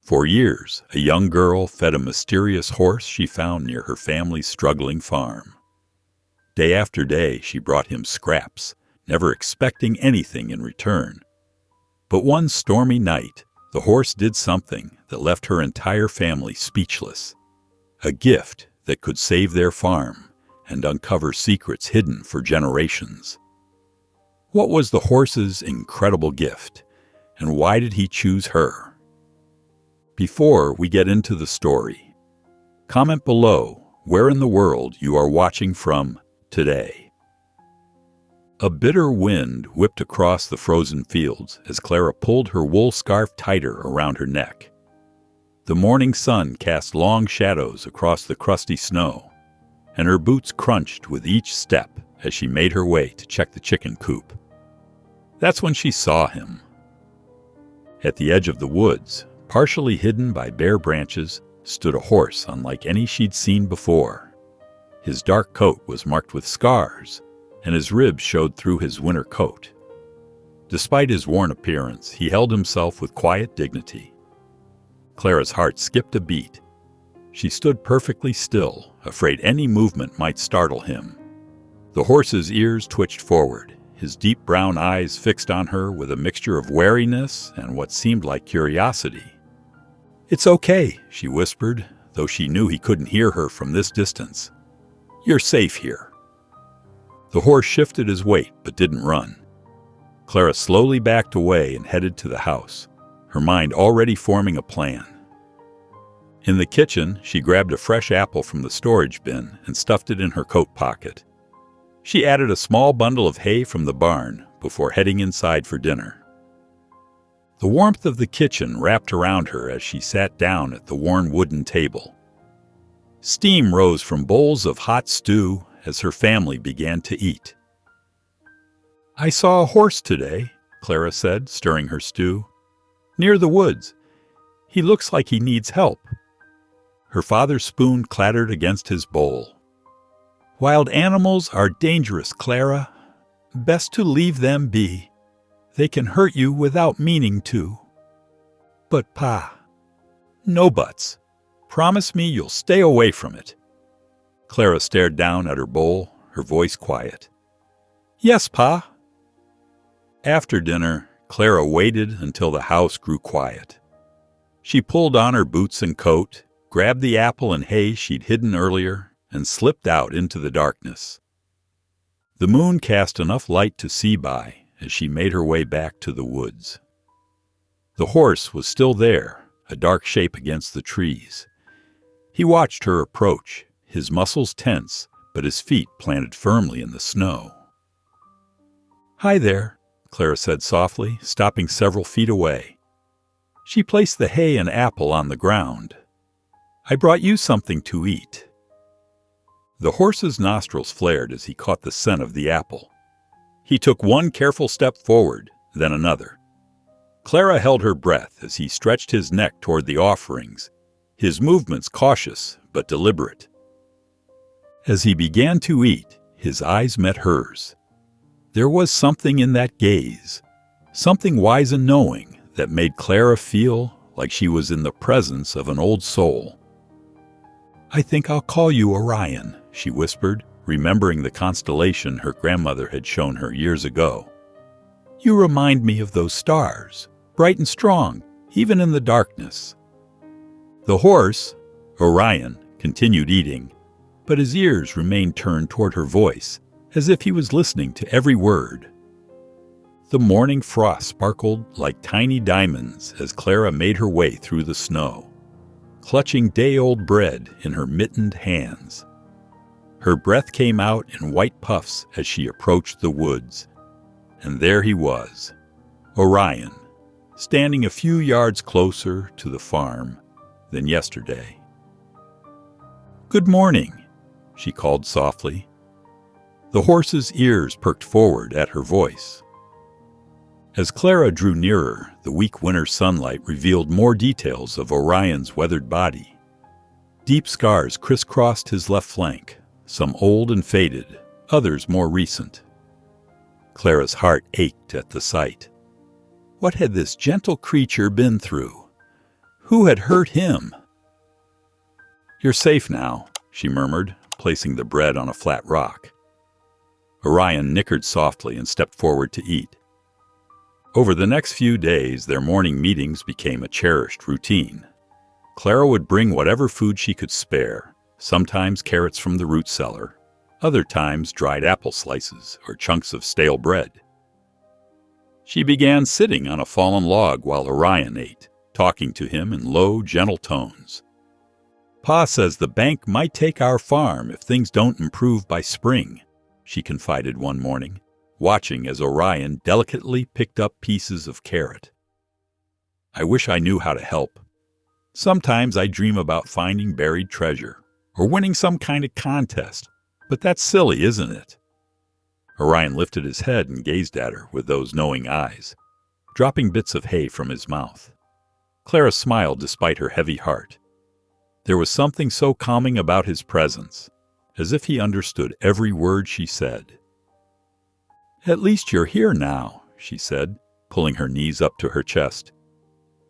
For years, a young girl fed a mysterious horse she found near her family's struggling farm. Day after day, she brought him scraps, never expecting anything in return. But one stormy night, the horse did something that left her entire family speechless. A gift that could save their farm and uncover secrets hidden for generations. What was the horse's incredible gift, and why did he choose her? Before we get into the story, comment below where in the world you are watching from today. A bitter wind whipped across the frozen fields as Clara pulled her wool scarf tighter around her neck. The morning sun cast long shadows across the crusty snow, and her boots crunched with each step as she made her way to check the chicken coop. That's when she saw him. At the edge of the woods, partially hidden by bare branches, stood a horse unlike any she'd seen before. His dark coat was marked with scars, and his ribs showed through his winter coat. Despite his worn appearance, he held himself with quiet dignity. Clara's heart skipped a beat. She stood perfectly still, afraid any movement might startle him. The horse's ears twitched forward, his deep brown eyes fixed on her with a mixture of wariness and what seemed like curiosity. "It's okay," she whispered, though she knew he couldn't hear her from this distance. "You're safe here." The horse shifted his weight but didn't run. Clara slowly backed away and headed to the house, her mind already forming a plan. In the kitchen, she grabbed a fresh apple from the storage bin and stuffed it in her coat pocket. She added a small bundle of hay from the barn before heading inside for dinner. The warmth of the kitchen wrapped around her as she sat down at the worn wooden table. Steam rose from bowls of hot stew as her family began to eat. "I saw a horse today," Clara said, stirring her stew. "Near the woods. He looks like he needs help." Her father's spoon clattered against his bowl. "Wild animals are dangerous, Clara. Best to leave them be. They can hurt you without meaning to." "But, Pa." "No buts. Promise me you'll stay away from it." Clara stared down at her bowl, her voice quiet. "Yes, Pa." After dinner, Clara waited until the house grew quiet. She pulled on her boots and coat, grabbed the apple and hay she'd hidden earlier, and slipped out into the darkness. The moon cast enough light to see by as she made her way back to the woods. The horse was still there, a dark shape against the trees. He watched her approach, his muscles tense, but his feet planted firmly in the snow. "Hi there," Clara said softly, stopping several feet away. She placed the hay and apple on the ground. "I brought you something to eat." The horse's nostrils flared as he caught the scent of the apple. He took one careful step forward, then another. Clara held her breath as he stretched his neck toward the offerings, his movements cautious but deliberate. As he began to eat, his eyes met hers. There was something in that gaze, something wise and knowing that made Clara feel like she was in the presence of an old soul. "I think I'll call you Orion," she whispered, remembering the constellation her grandmother had shown her years ago. "You remind me of those stars, bright and strong, even in the darkness." The horse, Orion, continued eating, but his ears remained turned toward her voice, as if he was listening to every word. The morning frost sparkled like tiny diamonds as Clara made her way through the snow, clutching day-old bread in her mittened hands. Her breath came out in white puffs as she approached the woods. And there he was, Orion, standing a few yards closer to the farm than yesterday. "Good morning," she called softly. The horse's ears perked forward at her voice. As Clara drew nearer, the weak winter sunlight revealed more details of Orion's weathered body. Deep scars crisscrossed his left flank, some old and faded, others more recent. Clara's heart ached at the sight. What had this gentle creature been through? Who had hurt him? "You're safe now," she murmured, placing the bread on a flat rock. Orion nickered softly and stepped forward to eat. Over the next few days, their morning meetings became a cherished routine. Clara would bring whatever food she could spare, sometimes carrots from the root cellar, other times dried apple slices or chunks of stale bread. She began sitting on a fallen log while Orion ate, talking to him in low, gentle tones. "Pa says the bank might take our farm if things don't improve by spring," she confided one morning, watching as Orion delicately picked up pieces of carrot. "I wish I knew how to help. Sometimes I dream about finding buried treasure, or winning some kind of contest, but that's silly, isn't it?" Orion lifted his head and gazed at her with those knowing eyes, dropping bits of hay from his mouth. Clara smiled despite her heavy heart. There was something so calming about his presence, as if he understood every word she said. "At least you're here now," she said, pulling her knees up to her chest.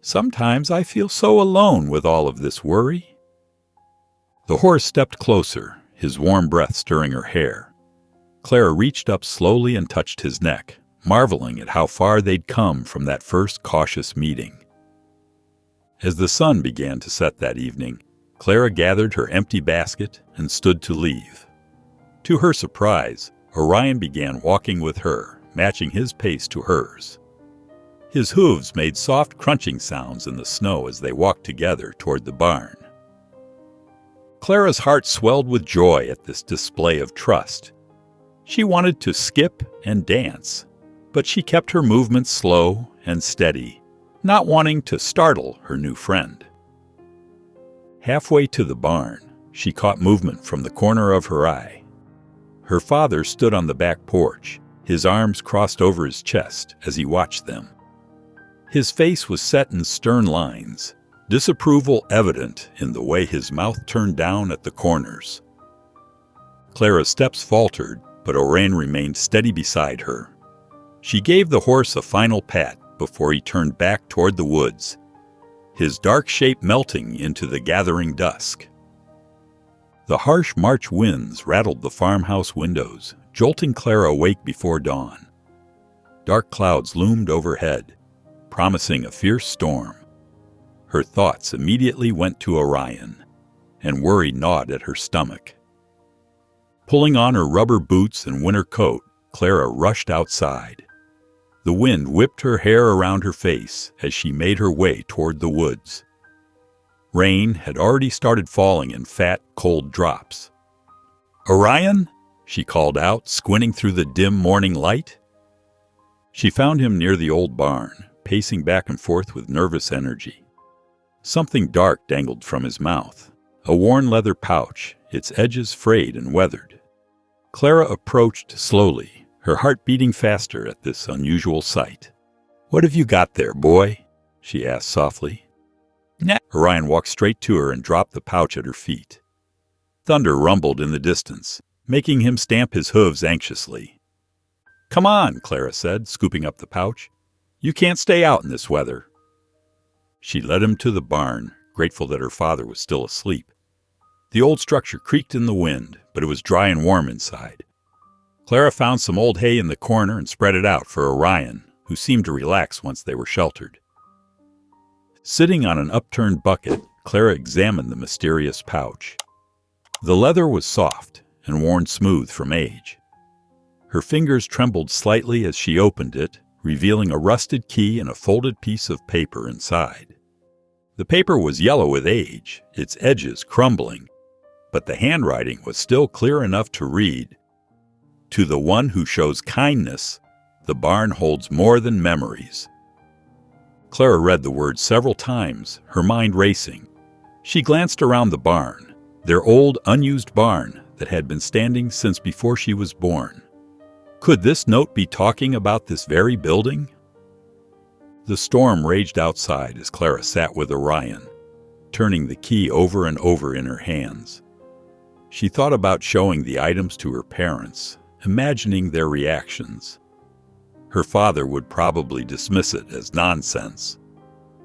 "Sometimes I feel so alone with all of this worry." The horse stepped closer, his warm breath stirring her hair. Clara reached up slowly and touched his neck, marveling at how far they'd come from that first cautious meeting. As the sun began to set that evening, Clara gathered her empty basket and stood to leave. To her surprise, Orion began walking with her, matching his pace to hers. His hooves made soft crunching sounds in the snow as they walked together toward the barn. Clara's heart swelled with joy at this display of trust. She wanted to skip and dance, but she kept her movements slow and steady, not wanting to startle her new friend. Halfway to the barn, she caught movement from the corner of her eye. Her father stood on the back porch, his arms crossed over his chest as he watched them. His face was set in stern lines, disapproval evident in the way his mouth turned down at the corners. Clara's steps faltered, but Orion remained steady beside her. She gave the horse a final pat before he turned back toward the woods, his dark shape melting into the gathering dusk. The harsh March winds rattled the farmhouse windows, jolting Clara awake before dawn. Dark clouds loomed overhead, promising a fierce storm. Her thoughts immediately went to Orion, and worry gnawed at her stomach. Pulling on her rubber boots and winter coat, Clara rushed outside. The wind whipped her hair around her face as she made her way toward the woods. Rain had already started falling in fat, cold drops. "Orion?" she called out, squinting through the dim morning light. She found him near the old barn, pacing back and forth with nervous energy. Something dark dangled from his mouth, a worn leather pouch, its edges frayed and weathered. Clara approached slowly, her heart beating faster at this unusual sight. "What have you got there, boy?" she asked softly. "Nah." Orion walked straight to her and dropped the pouch at her feet. Thunder rumbled in the distance, making him stamp his hooves anxiously. "Come on," Clara said, scooping up the pouch. "You can't stay out in this weather." She led him to the barn, grateful that her father was still asleep. The old structure creaked in the wind, but it was dry and warm inside. Clara found some old hay in the corner and spread it out for Orion, who seemed to relax once they were sheltered. Sitting on an upturned bucket, Clara examined the mysterious pouch. The leather was soft and worn smooth from age. Her fingers trembled slightly as she opened it, revealing a rusted key and a folded piece of paper inside. The paper was yellow with age, its edges crumbling, but the handwriting was still clear enough to read, "To the one who shows kindness, the barn holds more than memories." Clara read the words several times, her mind racing. She glanced around the barn, their old, unused barn that had been standing since before she was born. Could this note be talking about this very building? The storm raged outside as Clara sat with Orion, turning the key over and over in her hands. She thought about showing the items to her parents, imagining their reactions. Her father would probably dismiss it as nonsense.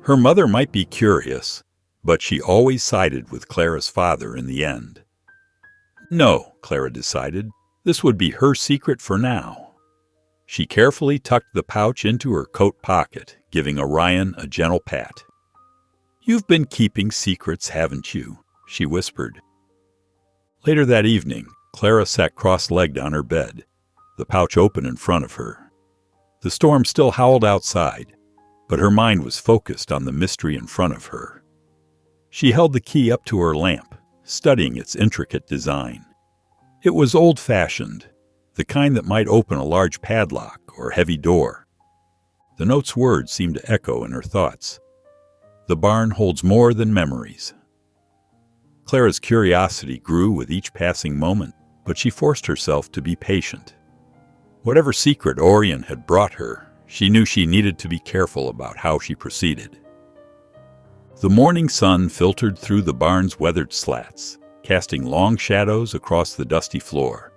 Her mother might be curious, but she always sided with Clara's father in the end. No, Clara decided, this would be her secret for now. She carefully tucked the pouch into her coat pocket, giving Orion a gentle pat. "You've been keeping secrets, haven't you?" she whispered. Later that evening, Clara sat cross-legged on her bed, the pouch open in front of her. The storm still howled outside, but her mind was focused on the mystery in front of her. She held the key up to her lamp, studying its intricate design. It was old-fashioned, the kind that might open a large padlock or heavy door. The note's words seemed to echo in her thoughts. "The barn holds more than memories." Clara's curiosity grew with each passing moment, but she forced herself to be patient. Whatever secret Orion had brought her, she knew she needed to be careful about how she proceeded. The morning sun filtered through the barn's weathered slats, casting long shadows across the dusty floor.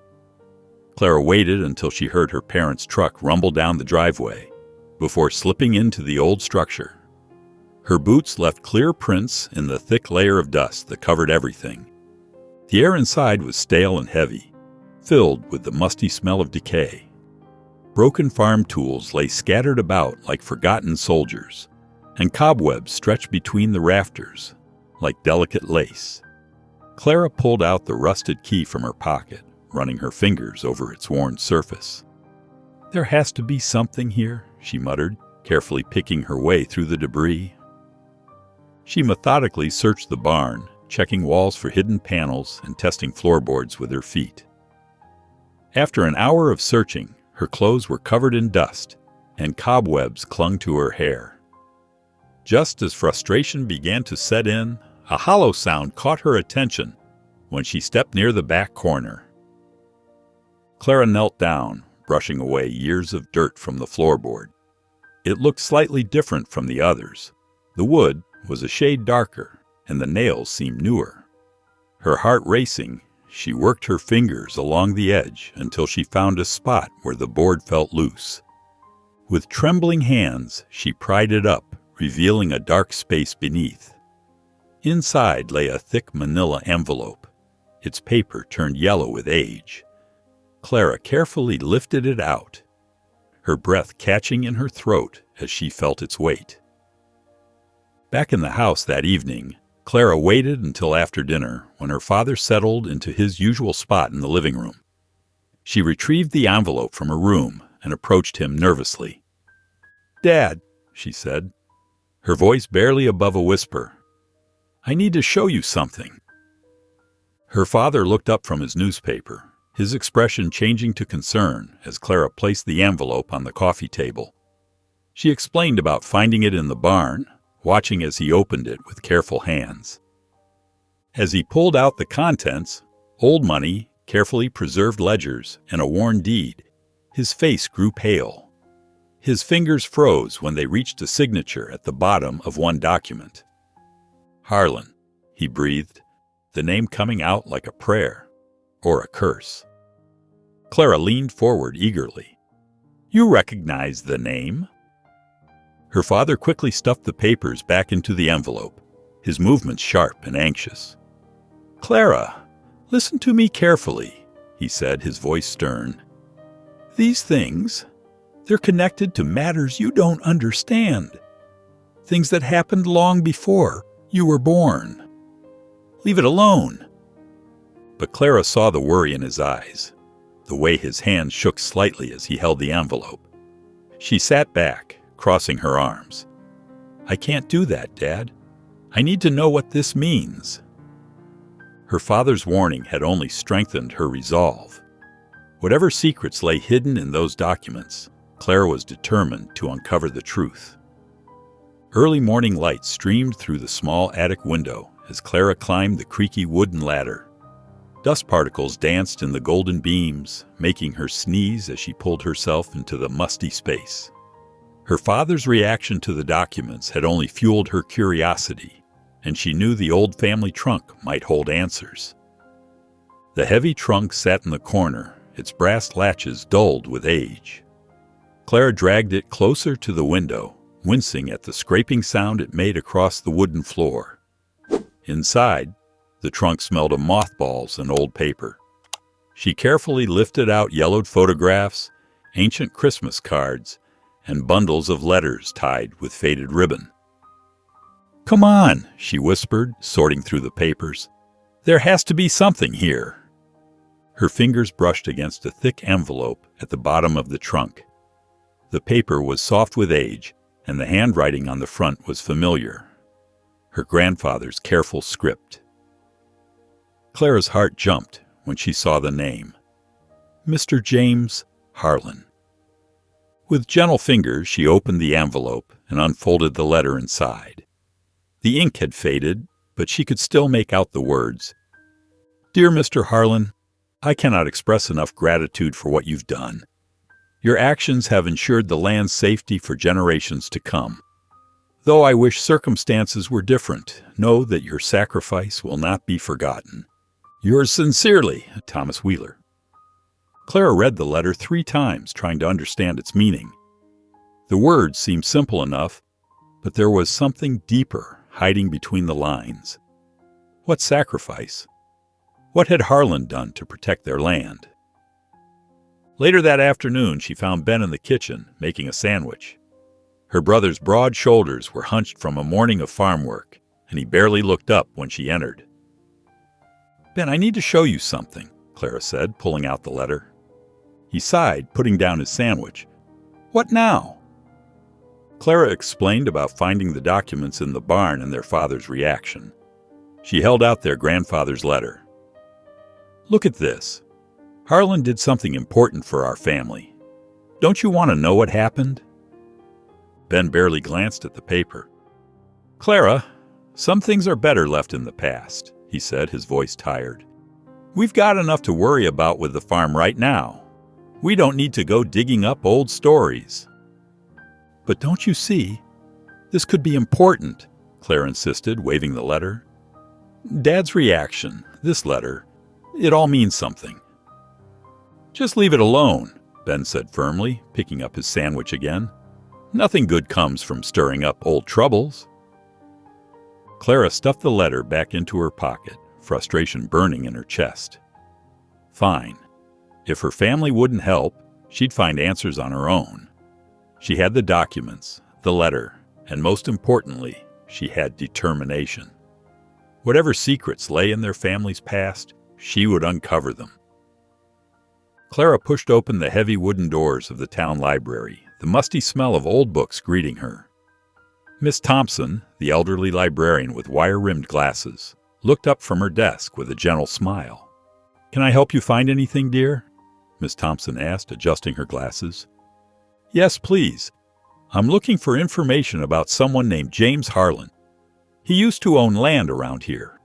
Clara waited until she heard her parents' truck rumble down the driveway, before slipping into the old structure. Her boots left clear prints in the thick layer of dust that covered everything. The air inside was stale and heavy, filled with the musty smell of decay. Broken farm tools lay scattered about like forgotten soldiers, and cobwebs stretched between the rafters like delicate lace. Clara pulled out the rusted key from her pocket, running her fingers over its worn surface. "There has to be something here," she muttered, carefully picking her way through the debris. She methodically searched the barn, checking walls for hidden panels and testing floorboards with her feet. After an hour of searching, her clothes were covered in dust, and cobwebs clung to her hair. Just as frustration began to set in, a hollow sound caught her attention when she stepped near the back corner. Clara knelt down, brushing away years of dirt from the floorboard. It looked slightly different from the others. The wood was a shade darker, and the nails seemed newer. Her heart racing, she worked her fingers along the edge until she found a spot where the board felt loose. With trembling hands, she pried it up, revealing a dark space beneath. Inside lay a thick manila envelope, its paper turned yellow with age. Clara carefully lifted it out, her breath catching in her throat as she felt its weight. Back in the house that evening, Clara waited until after dinner when her father settled into his usual spot in the living room. She retrieved the envelope from her room and approached him nervously. "Dad," she said, her voice barely above a whisper, "I need to show you something." Her father looked up from his newspaper, his expression changing to concern as Clara placed the envelope on the coffee table. She explained about finding it in the barn, watching as he opened it with careful hands. As he pulled out the contents, old money, carefully preserved ledgers, and a worn deed, his face grew pale. His fingers froze when they reached a signature at the bottom of one document. "Harlan," he breathed, the name coming out like a prayer or a curse. Clara leaned forward eagerly. "You recognize the name?" Her father quickly stuffed the papers back into the envelope, his movements sharp and anxious. "Clara, listen to me carefully," he said, his voice stern. "These things, they're connected to matters you don't understand. Things that happened long before you were born. Leave it alone." But Clara saw the worry in his eyes, the way his hand shook slightly as he held the envelope. She sat back, crossing her arms. "I can't do that, Dad. I need to know what this means." Her father's warning had only strengthened her resolve. Whatever secrets lay hidden in those documents, Clara was determined to uncover the truth. Early morning light streamed through the small attic window as Clara climbed the creaky wooden ladder. Dust particles danced in the golden beams, making her sneeze as she pulled herself into the musty space. Her father's reaction to the documents had only fueled her curiosity, and she knew the old family trunk might hold answers. The heavy trunk sat in the corner, its brass latches dulled with age. Clara dragged it closer to the window, wincing at the scraping sound it made across the wooden floor. Inside, the trunk smelled of mothballs and old paper. She carefully lifted out yellowed photographs, ancient Christmas cards, and bundles of letters tied with faded ribbon. "Come on," she whispered, sorting through the papers. "There has to be something here." Her fingers brushed against a thick envelope at the bottom of the trunk. The paper was soft with age, and the handwriting on the front was familiar. Her grandfather's careful script. Clara's heart jumped when she saw the name. Mr. James Harlan. With gentle fingers, she opened the envelope and unfolded the letter inside. The ink had faded, but she could still make out the words. "Dear Mr. Harlan, I cannot express enough gratitude for what you've done. Your actions have ensured the land's safety for generations to come. Though I wish circumstances were different, know that your sacrifice will not be forgotten. Yours sincerely, Thomas Wheeler." Clara read the letter 3 times, trying to understand its meaning. The words seemed simple enough, but there was something deeper hiding between the lines. What sacrifice? What had Harlan done to protect their land? Later that afternoon, she found Ben in the kitchen, making a sandwich. Her brother's broad shoulders were hunched from a morning of farm work, and he barely looked up when she entered. "Ben, I need to show you something," Clara said, pulling out the letter. He sighed, putting down his sandwich. "What now?" Clara explained about finding the documents in the barn and their father's reaction. She held out their grandfather's letter. "Look at this. Harlan did something important for our family. Don't you want to know what happened?" Ben barely glanced at the paper. "Clara, some things are better left in the past," he said, his voice tired. "We've got enough to worry about with the farm right now. We don't need to go digging up old stories." "But don't you see? This could be important," Clara insisted, waving the letter. "Dad's reaction, this letter, it all means something." "Just leave it alone," Ben said firmly, picking up his sandwich again. "Nothing good comes from stirring up old troubles." Clara stuffed the letter back into her pocket, frustration burning in her chest. Fine. If her family wouldn't help, she'd find answers on her own. She had the documents, the letter, and most importantly, she had determination. Whatever secrets lay in their family's past, she would uncover them. Clara pushed open the heavy wooden doors of the town library, the musty smell of old books greeting her. Miss Thompson, the elderly librarian with wire-rimmed glasses, looked up from her desk with a gentle smile. "Can I help you find anything, dear?" Miss Thompson asked, adjusting her glasses. "Yes, please. I'm looking for information about someone named James Harlan. He used to own land around here."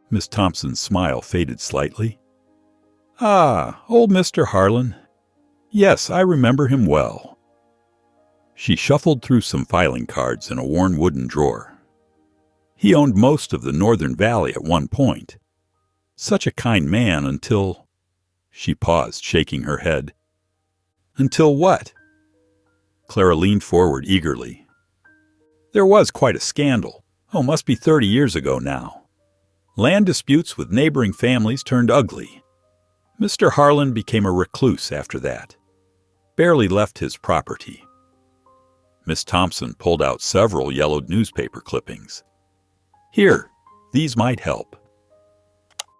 Miss Thompson's smile faded slightly. "Ah, old Mr. Harlan. Yes, I remember him well." She shuffled through some filing cards in a worn wooden drawer. "He owned most of the northern valley at one point. Such a kind man until—" She paused, shaking her head. "Until what?" Clara leaned forward eagerly. "There was quite a scandal. Oh, must be 30 years ago now. Land disputes with neighboring families turned ugly. Mr. Harlan became a recluse after that. Barely left his property." Miss Thompson pulled out several yellowed newspaper clippings. "Here, these might help."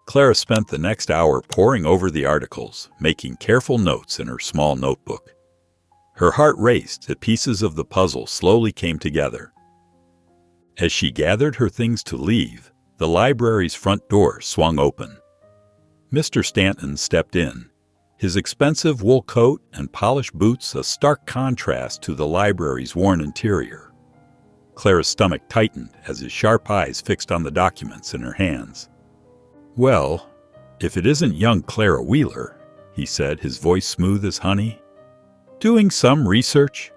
Clara spent the next hour poring over the articles, making careful notes in her small notebook. Her heart raced as pieces of the puzzle slowly came together. As she gathered her things to leave, the library's front door swung open. Mr. Stanton stepped in, his expensive wool coat and polished boots a stark contrast to the library's worn interior. Clara's stomach tightened as his sharp eyes fixed on the documents in her hands. "Well, if it isn't young Clara Wheeler," he said, his voice smooth as honey. "Doing some research?"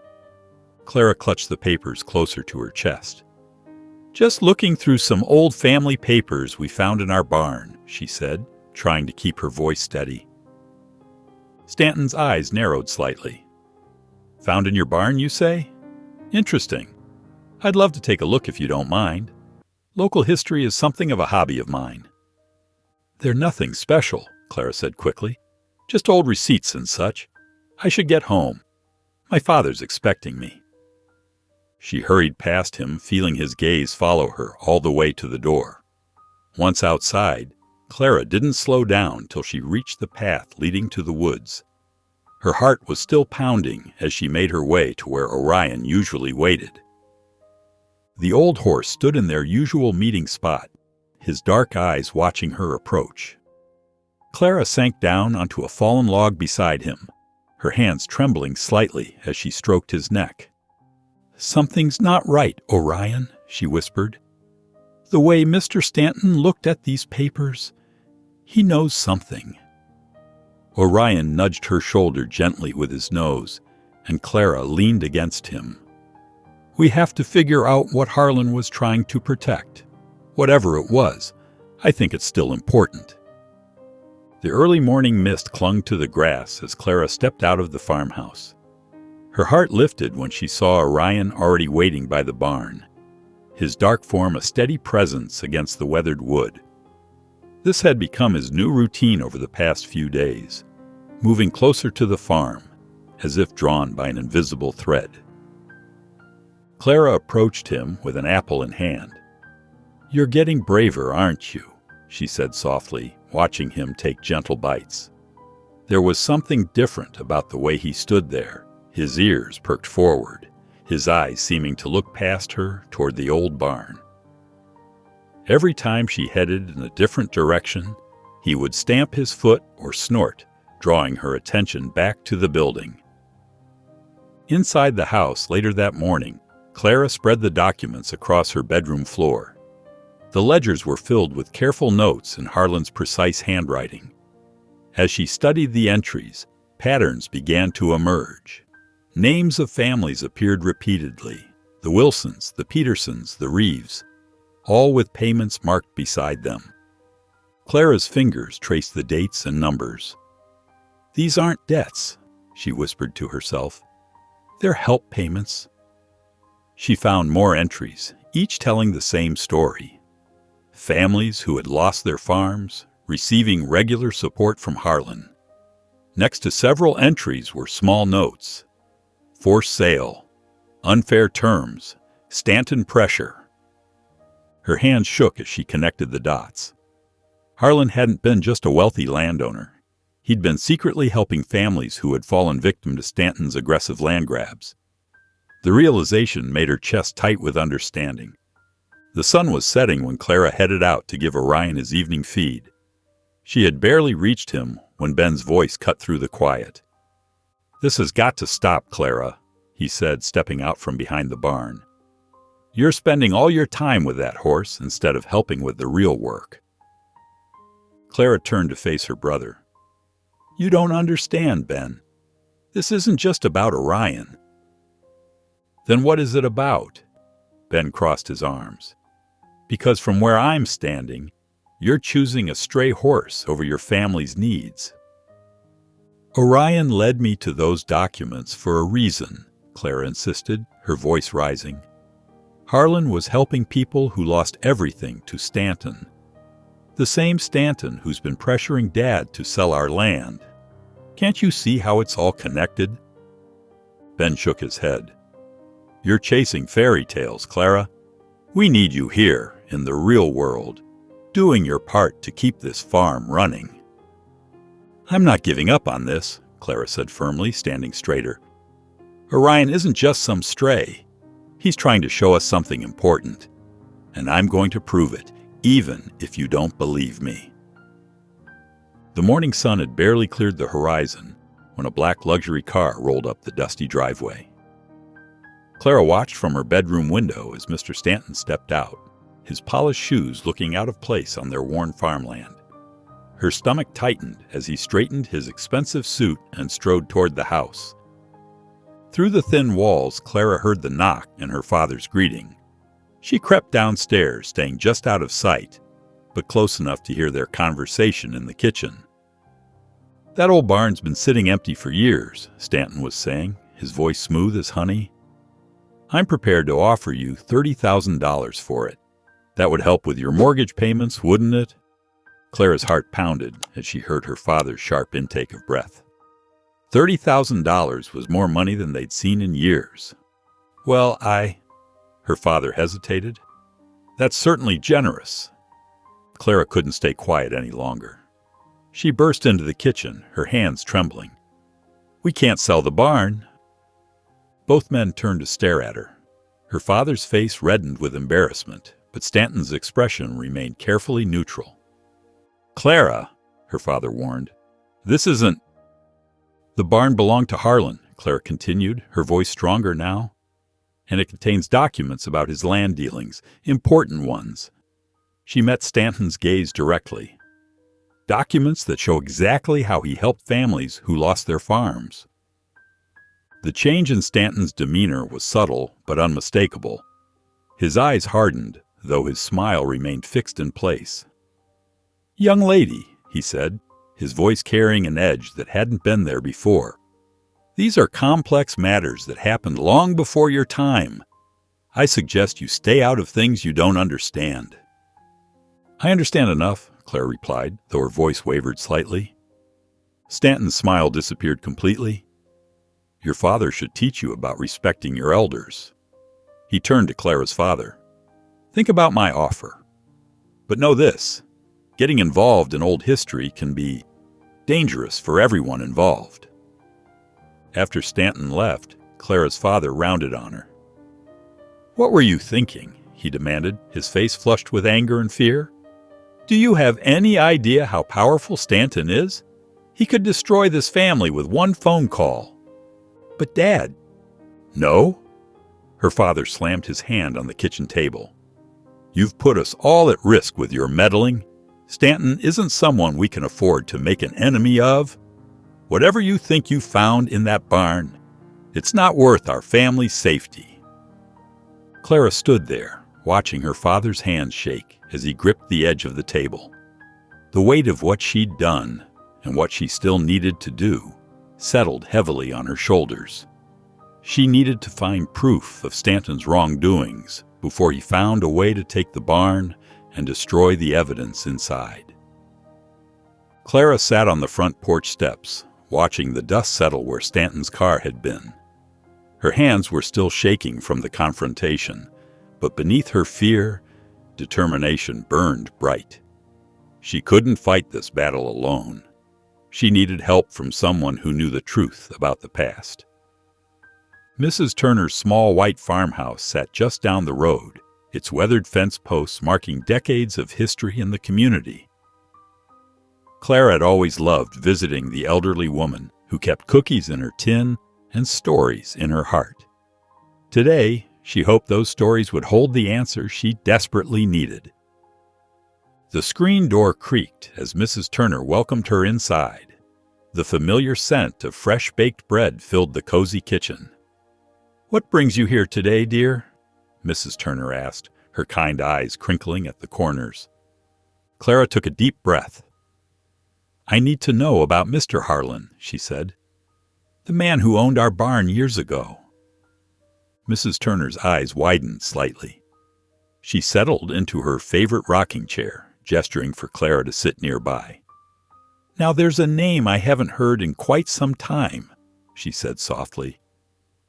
Clara clutched the papers closer to her chest. "Just looking through some old family papers we found in our barn," she said, trying to keep her voice steady. Stanton's eyes narrowed slightly. "Found in your barn, you say?" Interesting. I'd love to take a look if you don't mind. Local history is something of a hobby of mine. They're nothing special, Clara said quickly. Just old receipts and such. I should get home. My father's expecting me. She hurried past him, feeling his gaze follow her all the way to the door. Once outside, Clara didn't slow down till she reached the path leading to the woods. Her heart was still pounding as she made her way to where Orion usually waited. The old horse stood in their usual meeting spot, his dark eyes watching her approach. Clara sank down onto a fallen log beside him, her hands trembling slightly as she stroked his neck. "Something's not right, Orion," she whispered. "The way Mr. Stanton looked at these papers, he knows something." Orion nudged her shoulder gently with his nose, and Clara leaned against him. "We have to figure out what Harlan was trying to protect. Whatever it was, I think it's still important." The early morning mist clung to the grass as Clara stepped out of the farmhouse. Her heart lifted when she saw Orion already waiting by the barn, his dark form a steady presence against the weathered wood. This had become his new routine over the past few days, moving closer to the farm, as if drawn by an invisible thread. Clara approached him with an apple in hand. "You're getting braver, aren't you?" she said softly, watching him take gentle bites. There was something different about the way he stood there, his ears perked forward, his eyes seeming to look past her toward the old barn. Every time she headed in a different direction, he would stamp his foot or snort, drawing her attention back to the building. Inside the house later that morning, Clara spread the documents across her bedroom floor. The ledgers were filled with careful notes in Harlan's precise handwriting. As she studied the entries, patterns began to emerge. Names of families appeared repeatedly: the Wilsons, the Petersons, the Reeves, all with payments marked beside them. Clara's fingers traced the dates and numbers. "These aren't debts," she whispered to herself. "They're help payments." She found more entries, each telling the same story. Families who had lost their farms, receiving regular support from Harlan. Next to several entries were small notes: "Forced sale," "Unfair terms," "Stanton pressure." Her hands shook as she connected the dots. Harlan hadn't been just a wealthy landowner. He'd been secretly helping families who had fallen victim to Stanton's aggressive land grabs. The realization made her chest tight with understanding. The sun was setting when Clara headed out to give Orion his evening feed. She had barely reached him when Ben's voice cut through the quiet. "This has got to stop, Clara," he said, stepping out from behind the barn. "You're spending all your time with that horse instead of helping with the real work." Clara turned to face her brother. "You don't understand, Ben. This isn't just about Orion." "Then what is it about?" Ben crossed his arms. "Because from where I'm standing, you're choosing a stray horse over your family's needs." "Orion led me to those documents for a reason," Clara insisted, her voice rising. "Harlan was helping people who lost everything to Stanton. The same Stanton who's been pressuring Dad to sell our land. Can't you see how it's all connected?" Ben shook his head. "You're chasing fairy tales, Clara. We need you here, in the real world, doing your part to keep this farm running." "I'm not giving up on this," Clara said firmly, standing straighter. "Orion isn't just some stray. He's trying to show us something important. And I'm going to prove it, even if you don't believe me." The morning sun had barely cleared the horizon when a black luxury car rolled up the dusty driveway. Clara watched from her bedroom window as Mr. Stanton stepped out, his polished shoes looking out of place on their worn farmland. Her stomach tightened as he straightened his expensive suit and strode toward the house. Through the thin walls, Clara heard the knock and her father's greeting. She crept downstairs, staying just out of sight, but close enough to hear their conversation in the kitchen. "That old barn's been sitting empty for years," Stanton was saying, his voice smooth as honey. I'm prepared to offer you $30,000 for it. That would help with your mortgage payments, wouldn't it?" Clara's heart pounded as she heard her father's sharp intake of breath. $30,000 was more money than they'd seen in years. "Well, Her father hesitated. "That's certainly generous." Clara couldn't stay quiet any longer. She burst into the kitchen, her hands trembling. "We can't sell the barn." Both men turned to stare at her. Her father's face reddened with embarrassment, but Stanton's expression remained carefully neutral. "Clara," her father warned, "this isn't—" "The barn belonged to Harlan," Clara continued, her voice stronger now, "and it contains documents about his land dealings, important ones." She met Stanton's gaze directly. Documents that show exactly how he helped families who lost their farms. The change in Stanton's demeanor was subtle but unmistakable. His eyes hardened, though his smile remained fixed in place. "Young lady," he said, his voice carrying an edge that hadn't been there before, "these are complex matters that happened long before your time. I suggest you stay out of things you don't understand." "I understand enough," Clara replied, though her voice wavered slightly. Stanton's smile disappeared completely. "Your father should teach you about respecting your elders." He turned to Clara's father. "Think about my offer. But know this, getting involved in old history can be dangerous for everyone involved." After Stanton left, Clara's father rounded on her. "What were you thinking?" he demanded, his face flushed with anger and fear. "Do you have any idea how powerful Stanton is? He could destroy this family with one phone call." "But Dad—" "No?" Her father slammed his hand on the kitchen table. "You've put us all at risk with your meddling. Stanton isn't someone we can afford to make an enemy of. Whatever you think you found in that barn, it's not worth our family's safety." Clara stood there, watching her father's hands shake as he gripped the edge of the table. The weight of what she'd done, and what she still needed to do, settled heavily on her shoulders. She needed to find proof of Stanton's wrongdoings before he found a way to take the barn and destroy the evidence inside. Clara sat on the front porch steps, watching the dust settle where Stanton's car had been. Her hands were still shaking from the confrontation, but beneath her fear, determination burned bright. She couldn't fight this battle alone. She needed help from someone who knew the truth about the past. Mrs. Turner's small white farmhouse sat just down the road, its weathered fence posts marking decades of history in the community. Clara had always loved visiting the elderly woman who kept cookies in her tin and stories in her heart. Today, she hoped those stories would hold the answers she desperately needed. The screen door creaked as Mrs. Turner welcomed her inside. The familiar scent of fresh-baked bread filled the cozy kitchen. "What brings you here today, dear?" Mrs. Turner asked, her kind eyes crinkling at the corners. Clara took a deep breath. "I need to know about Mr. Harlan," she said. "The man who owned our barn years ago." Mrs. Turner's eyes widened slightly. She settled into her favorite rocking chair, gesturing for Clara to sit nearby. "Now there's a name I haven't heard in quite some time," she said softly.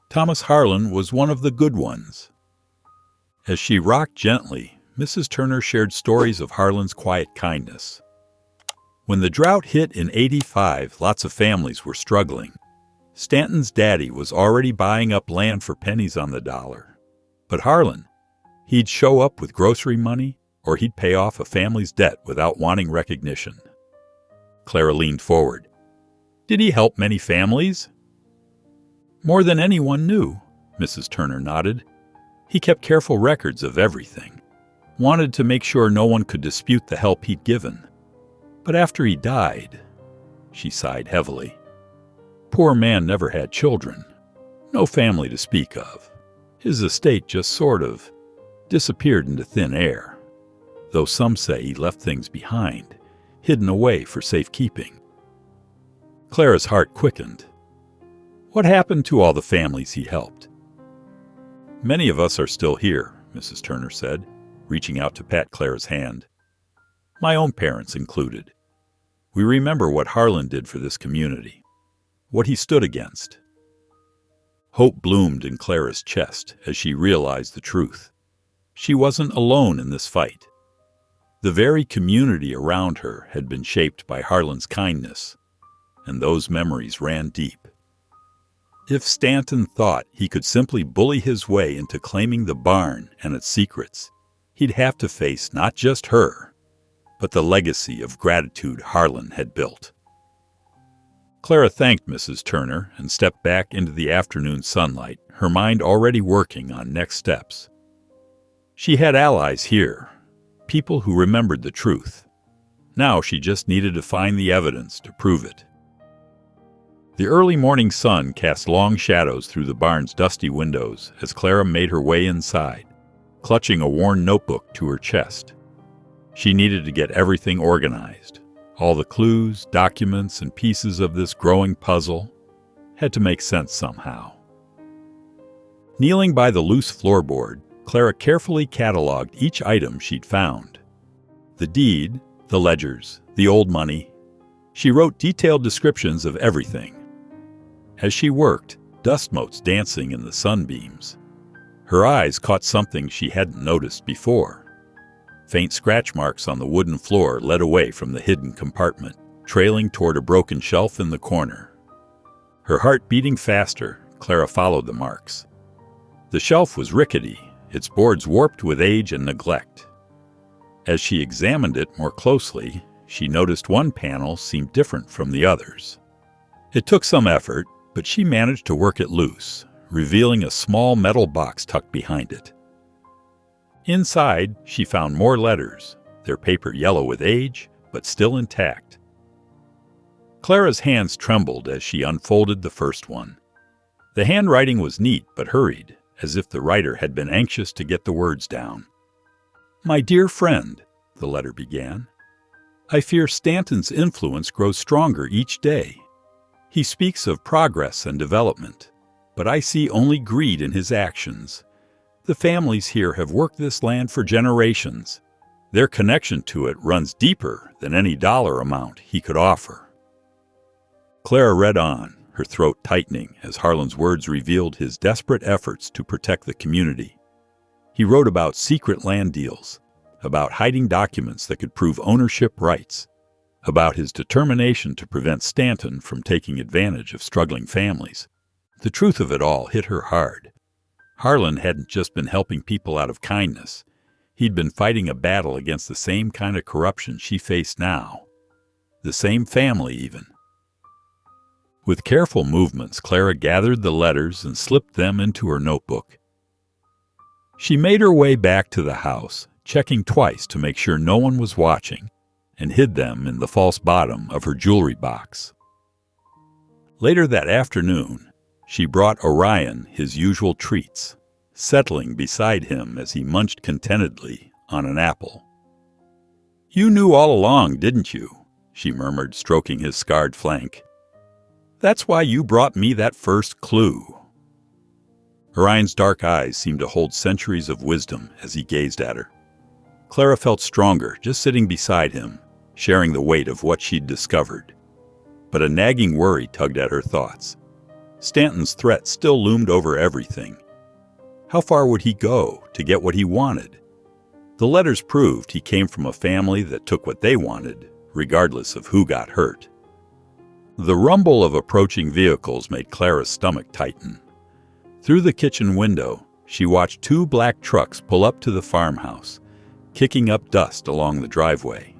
"Thomas Harlan was one of the good ones." As she rocked gently, Mrs. Turner shared stories of Harlan's quiet kindness. When the drought hit in '85, lots of families were struggling. Stanton's daddy was already buying up land for pennies on the dollar. But Harlan, he'd show up with grocery money, or he'd pay off a family's debt without wanting recognition. Clara leaned forward. "Did he help many families?" "More than anyone knew," Mrs. Turner nodded. "He kept careful records of everything. Wanted to make sure no one could dispute the help he'd given. But after he died," she sighed heavily. "Poor man never had children. No family to speak of. His estate just sort of disappeared into thin air. Though some say he left things behind, hidden away for safekeeping." Clara's heart quickened. What happened to all the families he helped? Many of us are still here, Mrs. Turner said, reaching out to pat Clara's hand. My own parents included. We remember what Harlan did for this community, what he stood against. Hope bloomed in Clara's chest as she realized the truth. She wasn't alone in this fight. The very community around her had been shaped by Harlan's kindness, and those memories ran deep. If Stanton thought he could simply bully his way into claiming the barn and its secrets, he'd have to face not just her, but the legacy of gratitude Harlan had built. Clara thanked Mrs. Turner and stepped back into the afternoon sunlight, her mind already working on next steps. She had allies here, people who remembered the truth. Now she just needed to find the evidence to prove it. The early morning sun cast long shadows through the barn's dusty windows as Clara made her way inside, clutching a worn notebook to her chest. She needed to get everything organized. All the clues, documents, and pieces of this growing puzzle had to make sense somehow. Kneeling by the loose floorboard, Clara carefully cataloged each item she'd found. The deed, the ledgers, the old money. She wrote detailed descriptions of everything. As she worked, dust motes dancing in the sunbeams. Her eyes caught something she hadn't noticed before. Faint scratch marks on the wooden floor led away from the hidden compartment, trailing toward a broken shelf in the corner. Her heart beating faster, Clara followed the marks. The shelf was rickety, its boards warped with age and neglect. As she examined it more closely, she noticed one panel seemed different from the others. It took some effort, but she managed to work it loose, revealing a small metal box tucked behind it. Inside, she found more letters, their paper yellow with age, but still intact. Clara's hands trembled as she unfolded the first one. The handwriting was neat but hurried, as if the writer had been anxious to get the words down. "My dear friend," the letter began, "I fear Stanton's influence grows stronger each day. He speaks of progress and development, but I see only greed in his actions. The families here have worked this land for generations. Their connection to it runs deeper than any dollar amount he could offer." Clara read on, her throat tightening as Harlan's words revealed his desperate efforts to protect the community. He wrote about secret land deals, about hiding documents that could prove ownership rights, about his determination to prevent Stanton from taking advantage of struggling families. The truth of it all hit her hard. Harlan hadn't just been helping people out of kindness. He'd been fighting a battle against the same kind of corruption she faced now. The same family, even. With careful movements, Clara gathered the letters and slipped them into her notebook. She made her way back to the house, checking twice to make sure no one was watching, and hid them in the false bottom of her jewelry box. Later that afternoon, she brought Orion his usual treats, settling beside him as he munched contentedly on an apple. "You knew all along, didn't you?" she murmured, stroking his scarred flank. "That's why you brought me that first clue." Orion's dark eyes seemed to hold centuries of wisdom as he gazed at her. Clara felt stronger just sitting beside him, sharing the weight of what she'd discovered. But a nagging worry tugged at her thoughts. Stanton's threat still loomed over everything. How far would he go to get what he wanted? The letters proved he came from a family that took what they wanted, regardless of who got hurt. The rumble of approaching vehicles made Clara's stomach tighten. Through the kitchen window, she watched 2 black trucks pull up to the farmhouse, kicking up dust along the driveway.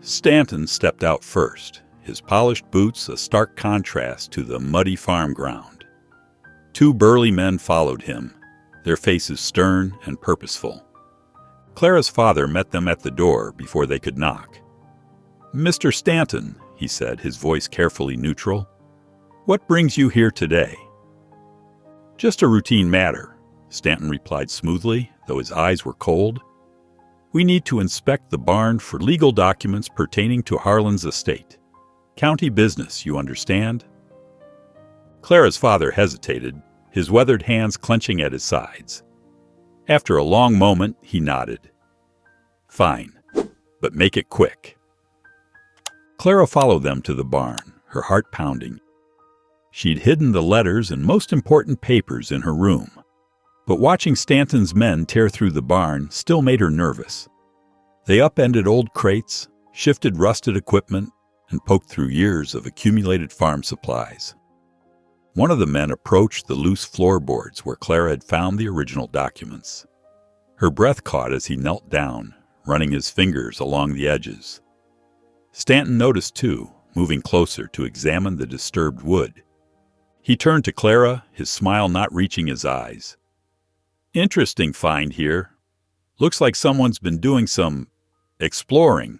Stanton stepped out first, his polished boots a stark contrast to the muddy farm ground. 2 burly men followed him, their faces stern and purposeful. Clara's father met them at the door before they could knock. "Mr. Stanton," he said, his voice carefully neutral, "what brings you here today?" "Just a routine matter," Stanton replied smoothly, though his eyes were cold. "We need to inspect the barn for legal documents pertaining to Harlan's estate. County business, you understand?" Clara's father hesitated, his weathered hands clenching at his sides. After a long moment, he nodded. "Fine, but make it quick." Clara followed them to the barn, her heart pounding. She'd hidden the letters and most important papers in her room, but watching Stanton's men tear through the barn still made her nervous. They upended old crates, shifted rusted equipment, and poked through years of accumulated farm supplies. One of the men approached the loose floorboards where Clara had found the original documents. Her breath caught as he knelt down, running his fingers along the edges. Stanton noticed too, moving closer to examine the disturbed wood. He turned to Clara, his smile not reaching his eyes. "Interesting find here. Looks like someone's been doing some exploring."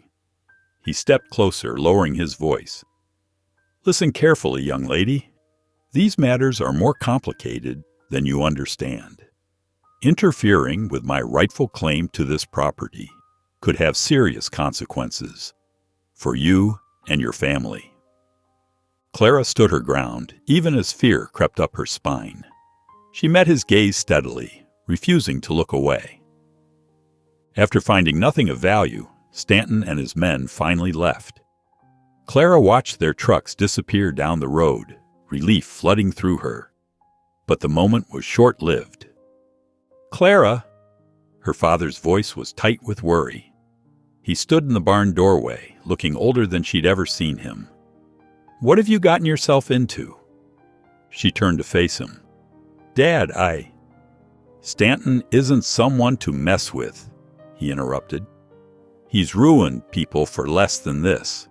He stepped closer, lowering his voice. "Listen carefully, young lady. These matters are more complicated than you understand. Interfering with my rightful claim to this property could have serious consequences for you and your family." Clara stood her ground, even as fear crept up her spine. She met his gaze steadily, refusing to look away. After finding nothing of value, Stanton and his men finally left. Clara watched their trucks disappear down the road, relief flooding through her. But the moment was short-lived. "Clara!" Her father's voice was tight with worry. He stood in the barn doorway, looking older than she'd ever seen him. "What have you gotten yourself into?" She turned to face him. "Dad, Stanton isn't someone to mess with," he interrupted. "He's ruined people for less than this.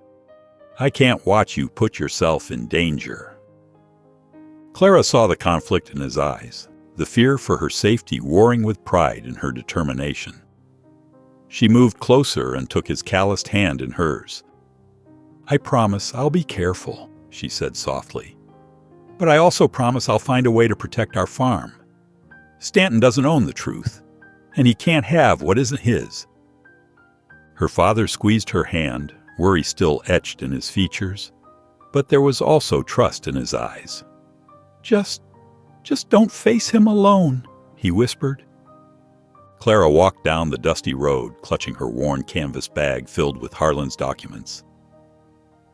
I can't watch you put yourself in danger." Clara saw the conflict in his eyes, the fear for her safety warring with pride in her determination. She moved closer and took his calloused hand in hers. "I promise I'll be careful," she said softly. "But I also promise I'll find a way to protect our farm. Stanton doesn't own the truth, and he can't have what isn't his." Her father squeezed her hand, worry still etched in his features, but there was also trust in his eyes. Just don't face him alone," he whispered. Clara walked down the dusty road, clutching her worn canvas bag filled with Harlan's documents.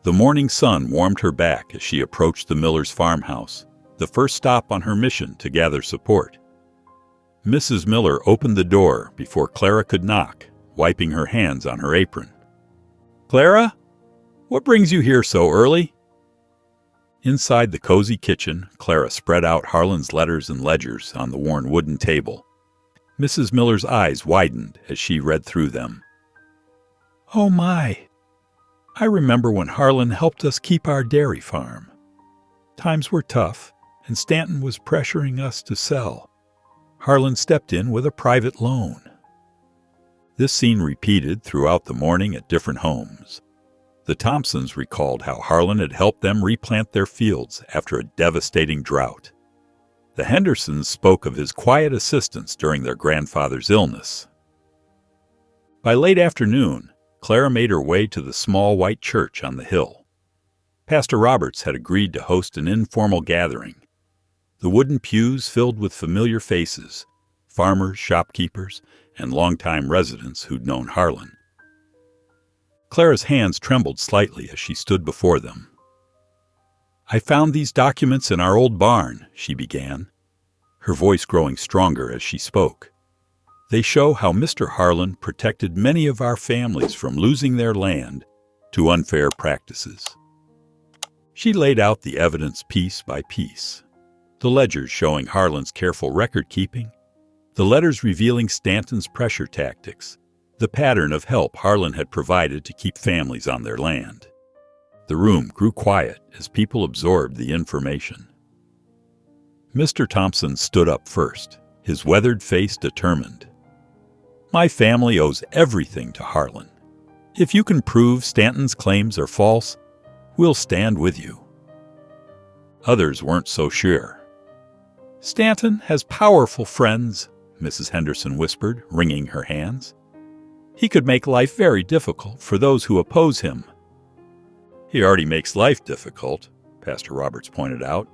The morning sun warmed her back as she approached the Miller's farmhouse, the first stop on her mission to gather support. Mrs. Miller opened the door before Clara could knock, wiping her hands on her apron. "Clara? What brings you here so early?" Inside the cozy kitchen, Clara spread out Harlan's letters and ledgers on the worn wooden table. Mrs. Miller's eyes widened as she read through them. "Oh my! I remember when Harlan helped us keep our dairy farm. Times were tough, and Stanton was pressuring us to sell. Harlan stepped in with a private loan." This scene repeated throughout the morning at different homes. The Thompsons recalled how Harlan had helped them replant their fields after a devastating drought. The Hendersons spoke of his quiet assistance during their grandfather's illness. By late afternoon, Clara made her way to the small white church on the hill. Pastor Roberts had agreed to host an informal gathering. The wooden pews filled with familiar faces, farmers, shopkeepers, and longtime residents who'd known Harlan. Clara's hands trembled slightly as she stood before them. "I found these documents in our old barn," she began, her voice growing stronger as she spoke. "They show how Mr. Harlan protected many of our families from losing their land to unfair practices." She laid out the evidence piece by piece, the ledgers showing Harlan's careful record-keeping, the letters revealing Stanton's pressure tactics, the pattern of help Harlan had provided to keep families on their land. The room grew quiet as people absorbed the information. Mr. Thompson stood up first, his weathered face determined. "My family owes everything to Harlan. If you can prove Stanton's claims are false, we'll stand with you." Others weren't so sure. "Stanton has powerful friends," Mrs. Henderson whispered, wringing her hands. "He could make life very difficult for those who oppose him." "He already makes life difficult," Pastor Roberts pointed out.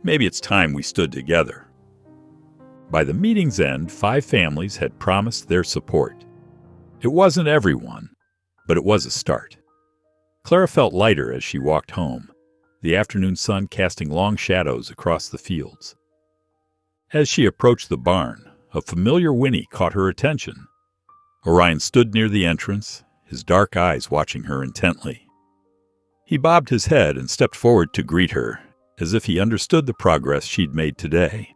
Maybe it's time we stood together." By the meeting's end, 5 families had promised their support. It wasn't everyone, but it was a start. Clara felt lighter as she walked home, the afternoon sun casting long shadows across the fields. As she approached the barn, a familiar whinny caught her attention. Orion stood near the entrance, his dark eyes watching her intently. He bobbed his head and stepped forward to greet her, as if he understood the progress she'd made today.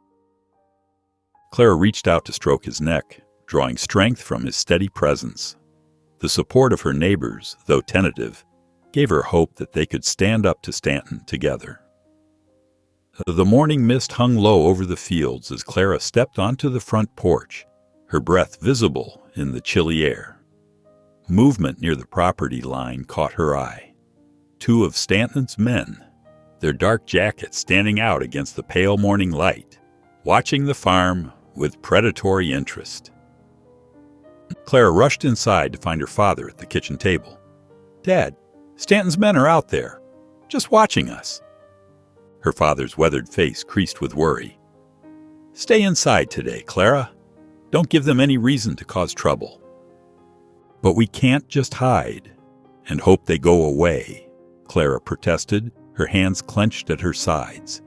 Clara reached out to stroke his neck, drawing strength from his steady presence. The support of her neighbors, though tentative, gave her hope that they could stand up to Stanton together. The morning mist hung low over the fields as Clara stepped onto the front porch, her breath visible in the chilly air. Movement near the property line caught her eye. 2 of Stanton's men, their dark jackets standing out against the pale morning light, watching the farm with predatory interest. Clara rushed inside to find her father at the kitchen table. "Dad, Stanton's men are out there, just watching us." Her father's weathered face creased with worry. "Stay inside today, Clara. Don't give them any reason to cause trouble." "But we can't just hide and hope they go away," Clara protested, her hands clenched at her sides.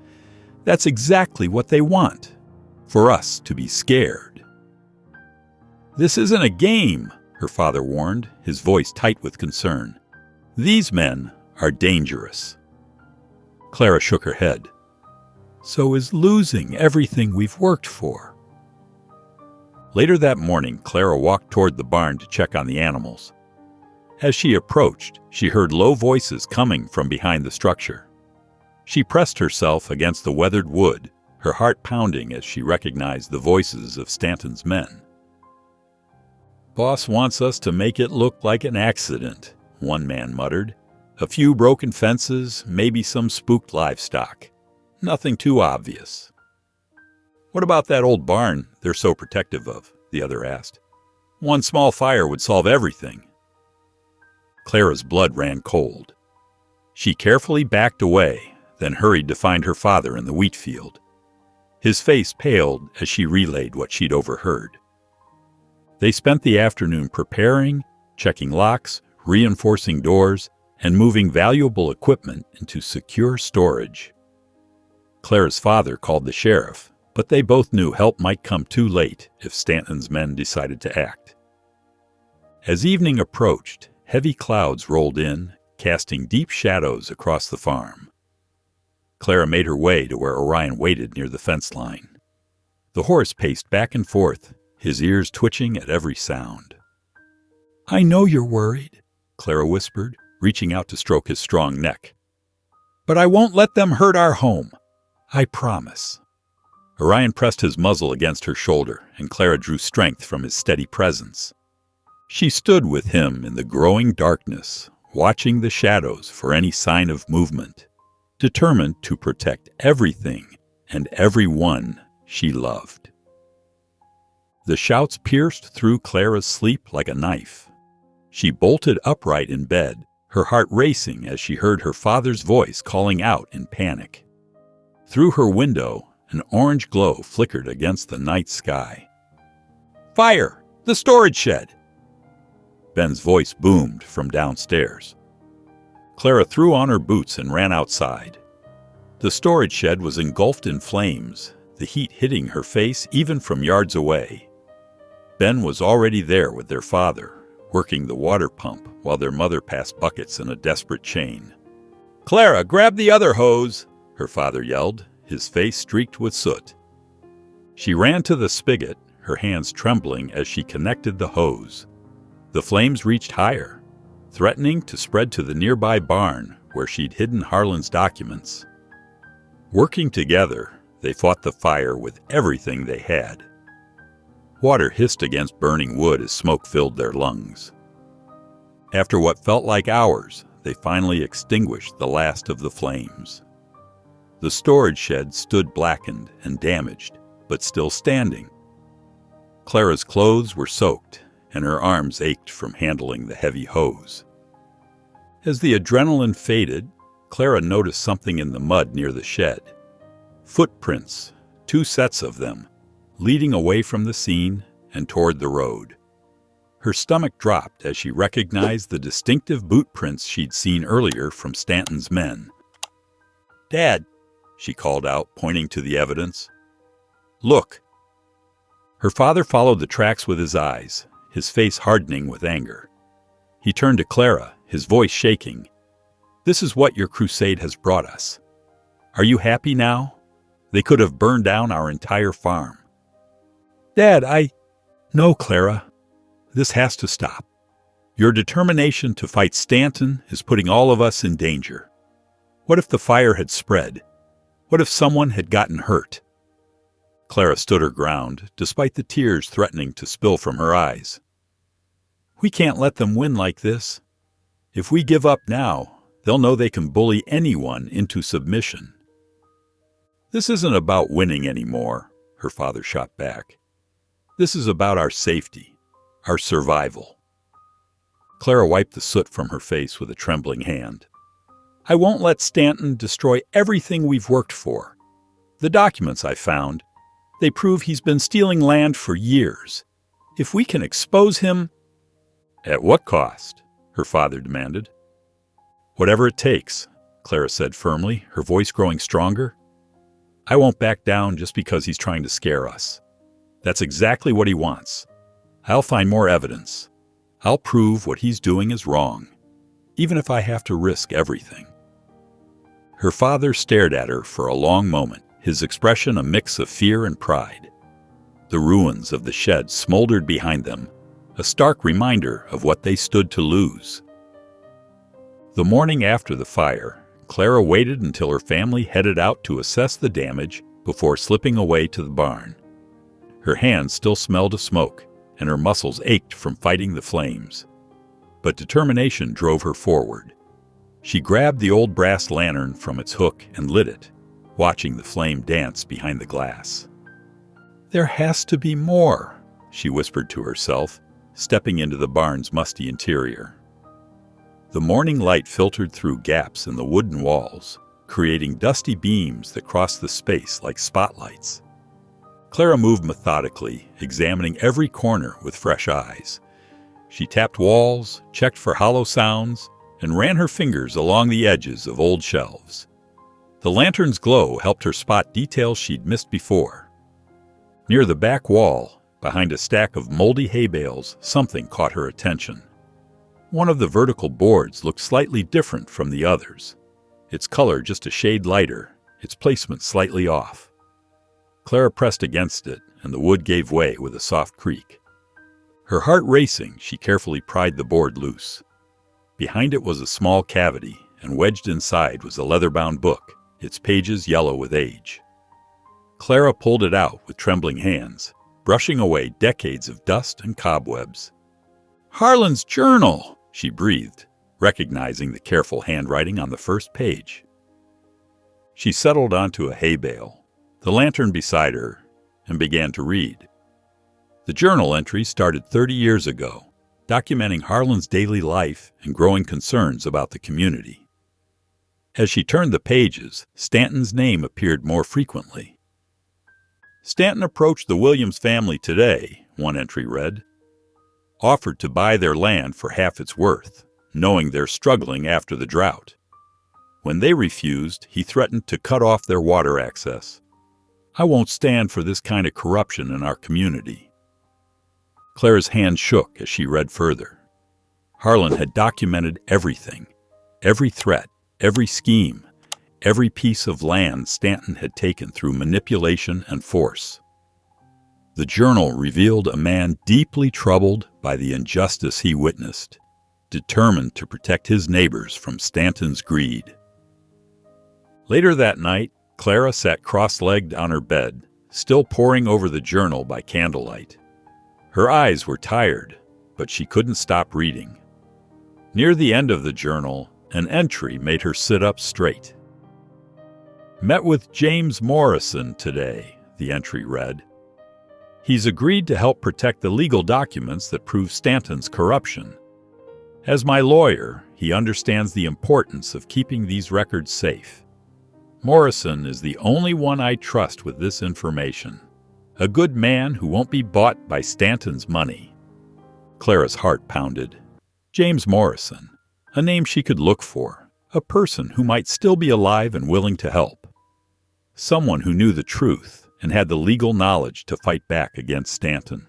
"That's exactly what they want, for us to be scared." "This isn't a game," her father warned, his voice tight with concern. "These men are dangerous." Clara shook her head. "So is losing everything we've worked for." Later that morning, Clara walked toward the barn to check on the animals. As she approached, she heard low voices coming from behind the structure. She pressed herself against the weathered wood, her heart pounding as she recognized the voices of Stanton's men. "Boss wants us to make it look like an accident," one man muttered. "A few broken fences, maybe some spooked livestock. Nothing too obvious." "What about that old barn they're so protective of?" the other asked. "One small fire would solve everything." Clara's blood ran cold. She carefully backed away, then hurried to find her father in the wheat field. His face paled as she relayed what she'd overheard. They spent the afternoon preparing, checking locks, reinforcing doors, and moving valuable equipment into secure storage. Clara's father called the sheriff, but they both knew help might come too late if Stanton's men decided to act. As evening approached, heavy clouds rolled in, casting deep shadows across the farm. Clara made her way to where Orion waited near the fence line. The horse paced back and forth, his ears twitching at every sound. "I know you're worried," Clara whispered, reaching out to stroke his strong neck. "But I won't let them hurt our home. I promise." Orion pressed his muzzle against her shoulder, and Clara drew strength from his steady presence. She stood with him in the growing darkness, watching the shadows for any sign of movement, determined to protect everything and everyone she loved. The shouts pierced through Clara's sleep like a knife. She bolted upright in bed, her heart racing as she heard her father's voice calling out in panic. Through her window, an orange glow flickered against the night sky. "Fire! The storage shed!" Ben's voice boomed from downstairs. Clara threw on her boots and ran outside. The storage shed was engulfed in flames, the heat hitting her face even from yards away. Ben was already there with their father, working the water pump while their mother passed buckets in a desperate chain. "Clara, grab the other hose!" her father yelled, his face streaked with soot. She ran to the spigot, her hands trembling as she connected the hose. The flames reached higher, threatening to spread to the nearby barn where she'd hidden Harlan's documents. Working together, they fought the fire with everything they had. Water hissed against burning wood as smoke filled their lungs. After what felt like hours, they finally extinguished the last of the flames. The storage shed stood blackened and damaged, but still standing. Clara's clothes were soaked, and her arms ached from handling the heavy hose. As the adrenaline faded, Clara noticed something in the mud near the shed. Footprints, 2 sets of them, leading away from the scene and toward the road. Her stomach dropped as she recognized the distinctive boot prints she'd seen earlier from Stanton's men. "Dad," she called out, pointing to the evidence. "Look." Her father followed the tracks with his eyes, his face hardening with anger. He turned to Clara, his voice shaking. "This is what your crusade has brought us. Are you happy now? They could have burned down our entire farm." "Dad, No, Clara. This has to stop. Your determination to fight Stanton is putting all of us in danger. What if the fire had spread? What if someone had gotten hurt?" Clara stood her ground, despite the tears threatening to spill from her eyes. "We can't let them win like this. If we give up now, they'll know they can bully anyone into submission." "This isn't about winning anymore," her father shot back. "This is about our safety, our survival." Clara wiped the soot from her face with a trembling hand. "I won't let Stanton destroy everything we've worked for. The documents I found, they prove he's been stealing land for years. If we can expose him—" "At what cost?" her father demanded. "Whatever it takes," Clara said firmly, her voice growing stronger. "I won't back down just because he's trying to scare us. That's exactly what he wants. I'll find more evidence. I'll prove what he's doing is wrong, even if I have to risk everything." Her father stared at her for a long moment, his expression a mix of fear and pride. The ruins of the shed smoldered behind them, a stark reminder of what they stood to lose. The morning after the fire, Clara waited until her family headed out to assess the damage before slipping away to the barn. Her hands still smelled of smoke, and her muscles ached from fighting the flames. But determination drove her forward. She grabbed the old brass lantern from its hook and lit it, watching the flame dance behind the glass. "There has to be more," she whispered to herself, stepping into the barn's musty interior. The morning light filtered through gaps in the wooden walls, creating dusty beams that crossed the space like spotlights. Clara moved methodically, examining every corner with fresh eyes. She tapped walls, checked for hollow sounds, and ran her fingers along the edges of old shelves. The lantern's glow helped her spot details she'd missed before. Near the back wall, behind a stack of moldy hay bales, something caught her attention. One of the vertical boards looked slightly different from the others, its color just a shade lighter, its placement slightly off. Clara pressed against it, and the wood gave way with a soft creak. Her heart racing, she carefully pried the board loose. Behind it was a small cavity, and wedged inside was a leather-bound book, its pages yellow with age. Clara pulled it out with trembling hands, brushing away decades of dust and cobwebs. "Harlan's journal!" she breathed, recognizing the careful handwriting on the first page. She settled onto a hay bale, the lantern beside her, and began to read. The journal entry started 30 years ago, documenting Harlan's daily life and growing concerns about the community. As she turned the pages, Stanton's name appeared more frequently. "Stanton approached the Williams family today," one entry read. "Offered to buy their land for half its worth, knowing they're struggling after the drought. When they refused, he threatened to cut off their water access. I won't stand for this kind of corruption in our community." Clara's hand shook as she read further. Harlan had documented everything, every threat, every scheme, every piece of land Stanton had taken through manipulation and force. The journal revealed a man deeply troubled by the injustice he witnessed, determined to protect his neighbors from Stanton's greed. Later that night, Clara sat cross-legged on her bed, still poring over the journal by candlelight. Her eyes were tired, but she couldn't stop reading. Near the end of the journal, an entry made her sit up straight. "Met with James Morrison today," the entry read. "He's agreed to help protect the legal documents that prove Stanton's corruption. As my lawyer, he understands the importance of keeping these records safe. Morrison is the only one I trust with this information. A good man who won't be bought by Stanton's money." Clara's heart pounded. James Morrison, a name she could look for, a person who might still be alive and willing to help. Someone who knew the truth and had the legal knowledge to fight back against Stanton.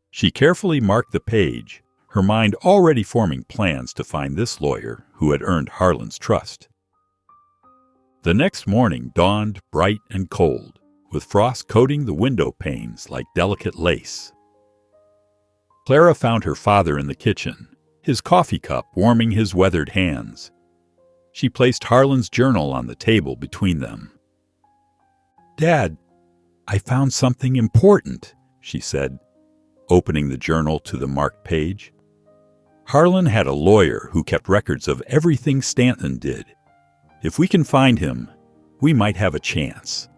She carefully marked the page, her mind already forming plans to find this lawyer who had earned Harlan's trust. The next morning dawned bright and cold, with frost coating the window panes like delicate lace. Clara found her father in the kitchen, his coffee cup warming his weathered hands. She placed Harlan's journal on the table between them. "Dad, I found something important," she said, opening the journal to the marked page. Harlan had a lawyer who kept records of everything Stanton did. If we can find him, we might have a chance.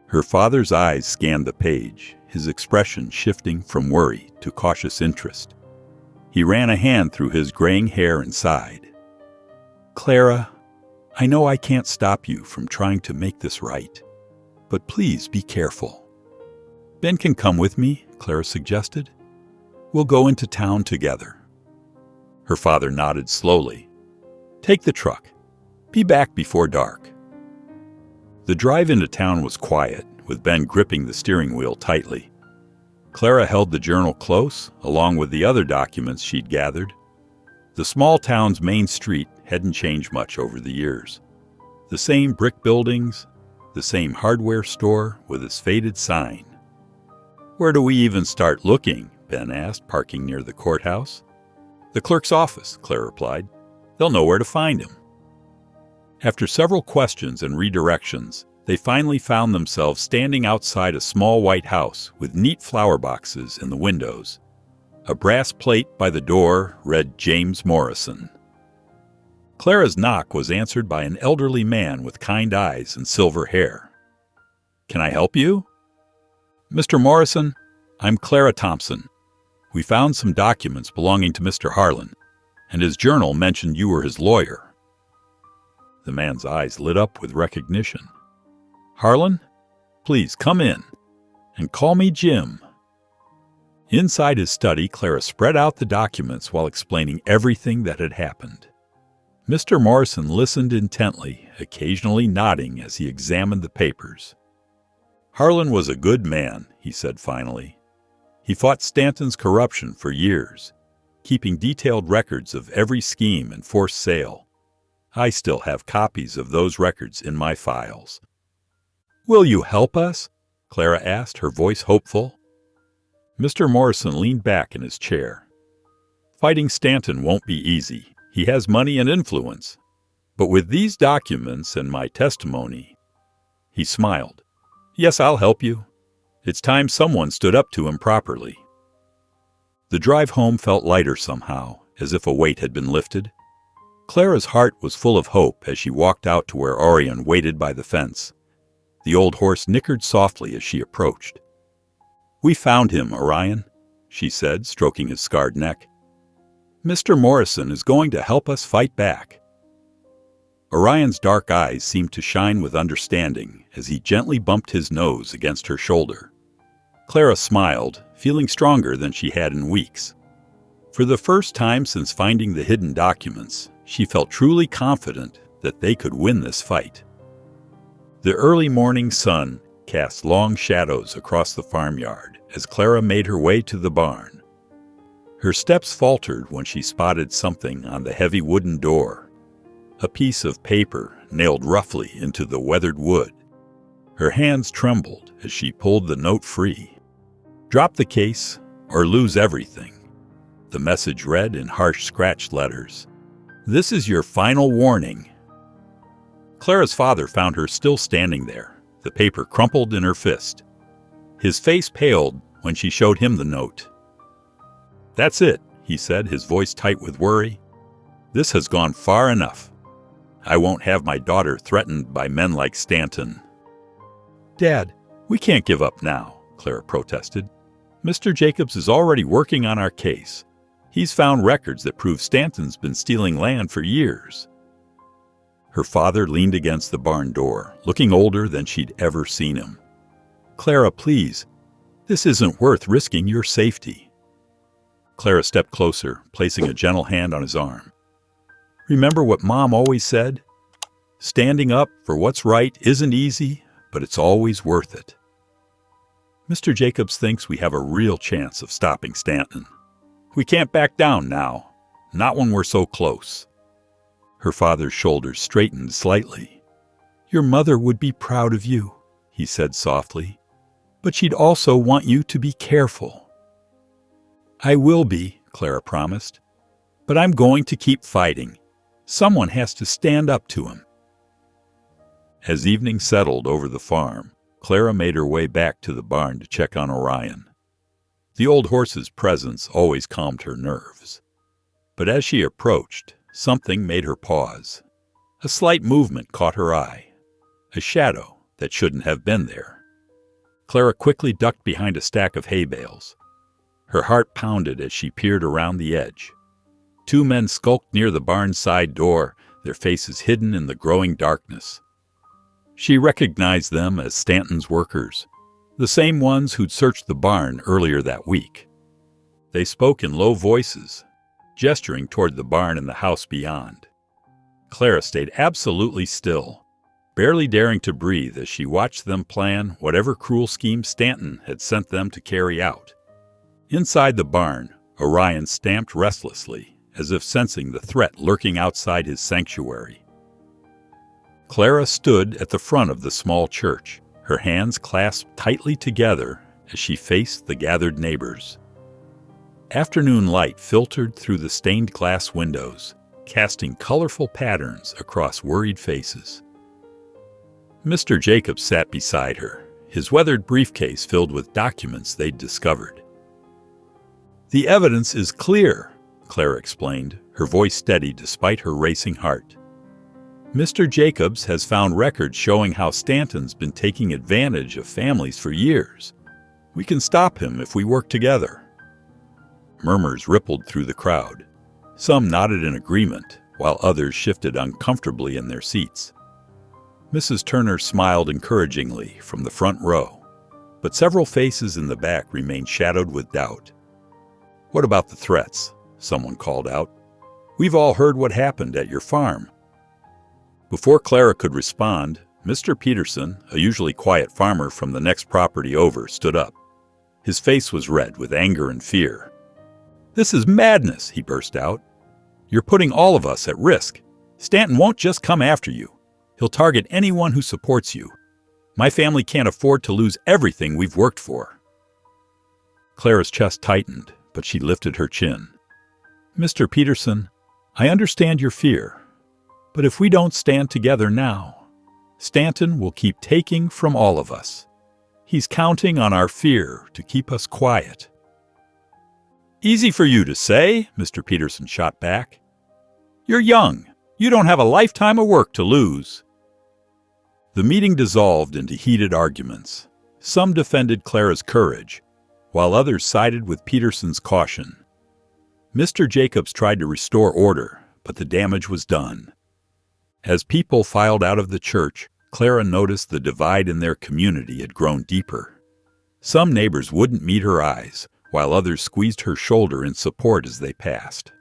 Her father's eyes scanned the page, his expression shifting from worry to cautious interest. He ran a hand through his graying hair and sighed. "Clara, I know I can't stop you from trying to make this right, but please be careful." "Ben can come with me," Clara suggested. "We'll go into town together." Her father nodded slowly. "Take the truck. Be back before dark." The drive into town was quiet, with Ben gripping the steering wheel tightly. Clara held the journal close, along with the other documents she'd gathered. The small town's main street hadn't changed much over the years. The same brick buildings, the same hardware store with its faded sign. "Where do we even start looking?" Ben asked, parking near the courthouse. "The clerk's office," Clara replied. "They'll know where to find him." After several questions and redirections, they finally found themselves standing outside a small white house with neat flower boxes in the windows. A brass plate by the door read James Morrison. Clara's knock was answered by an elderly man with kind eyes and silver hair. "Can I help you?" "Mr. Morrison, I'm Clara Thompson. We found some documents belonging to Mr. Harlan, and his journal mentioned you were his lawyer." The man's eyes lit up with recognition. "Harlan, please come in, and call me Jim." Inside his study, Clara spread out the documents while explaining everything that had happened. Mr. Morrison listened intently, occasionally nodding as he examined the papers. "Harlan was a good man," he said finally. "He fought Stanton's corruption for years, keeping detailed records of every scheme and forced sale. I still have copies of those records in my files." "Will you help us?" Clara asked, her voice hopeful. Mr. Morrison leaned back in his chair. "Fighting Stanton won't be easy. He has money and influence. But with these documents and my testimony—" He smiled. "Yes, I'll help you. It's time someone stood up to him properly." The drive home felt lighter somehow, as if a weight had been lifted. Clara's heart was full of hope as she walked out to where Orion waited by the fence. The old horse nickered softly as she approached. "We found him, Orion," she said, stroking his scarred neck. "Mr. Morrison is going to help us fight back." Orion's dark eyes seemed to shine with understanding as he gently bumped his nose against her shoulder. Clara smiled, feeling stronger than she had in weeks. For the first time since finding the hidden documents, she felt truly confident that they could win this fight. The early morning sun cast long shadows across the farmyard as Clara made her way to the barn. Her steps faltered when she spotted something on the heavy wooden door, a piece of paper nailed roughly into the weathered wood. Her hands trembled as she pulled the note free. "Drop the case or lose everything," the message read in harsh scratched letters. "This is your final warning." Clara's father found her still standing there, the paper crumpled in her fist. His face paled when she showed him the note. "That's it," he said, his voice tight with worry. "This has gone far enough. I won't have my daughter threatened by men like Stanton." "Dad, we can't give up now," Clara protested. "Mr. Jacobs is already working on our case. He's found records that prove Stanton's been stealing land for years." Her father leaned against the barn door, looking older than she'd ever seen him. "Clara, please. This isn't worth risking your safety." Clara stepped closer, placing a gentle hand on his arm. "Remember what Mom always said? Standing up for what's right isn't easy, but it's always worth it. Mr. Jacobs thinks we have a real chance of stopping Stanton. We can't back down now, not when we're so close." Her father's shoulders straightened slightly. "Your mother would be proud of you," he said softly, "but she'd also want you to be careful." "I will be," Clara promised, "but I'm going to keep fighting. Someone has to stand up to him." As evening settled over the farm, Clara made her way back to the barn to check on Orion. The old horse's presence always calmed her nerves. But as she approached, something made her pause. A slight movement caught her eye, a shadow that shouldn't have been there. Clara quickly ducked behind a stack of hay bales. Her heart pounded as she peered around the edge. Two men skulked near the barn's side door, their faces hidden in the growing darkness. She recognized them as Stanton's workers, the same ones who'd searched the barn earlier that week. They spoke in low voices, gesturing toward the barn and the house beyond. Clara stayed absolutely still, barely daring to breathe as she watched them plan whatever cruel scheme Stanton had sent them to carry out. Inside the barn, Orion stamped restlessly, as if sensing the threat lurking outside his sanctuary. Clara stood at the front of the small church, her hands clasped tightly together as she faced the gathered neighbors. Afternoon light filtered through the stained glass windows, casting colorful patterns across worried faces. Mr. Jacobs sat beside her, his weathered briefcase filled with documents they'd discovered. "The evidence is clear," Clara explained, her voice steady despite her racing heart. "Mr. Jacobs has found records showing how Stanton's been taking advantage of families for years. We can stop him if we work together." Murmurs rippled through the crowd. Some nodded in agreement, while others shifted uncomfortably in their seats. Mrs. Turner smiled encouragingly from the front row, but several faces in the back remained shadowed with doubt. "What about the threats?" someone called out. "We've all heard what happened at your farm." Before Clara could respond, Mr. Peterson, a usually quiet farmer from the next property over, stood up. His face was red with anger and fear. "This is madness," he burst out. "You're putting all of us at risk. Stanton won't just come after you. He'll target anyone who supports you. My family can't afford to lose everything we've worked for." Clara's chest tightened, but she lifted her chin. "Mr. Peterson, I understand your fear. But if we don't stand together now, Stanton will keep taking from all of us. He's counting on our fear to keep us quiet." "Easy for you to say," Mr. Peterson shot back. "You're young. You don't have a lifetime of work to lose." The meeting dissolved into heated arguments. Some defended Clara's courage, while others sided with Peterson's caution. Mr. Jacobs tried to restore order, but the damage was done. As people filed out of the church, Clara noticed the divide in their community had grown deeper. Some neighbors wouldn't meet her eyes, while others squeezed her shoulder in support as they passed.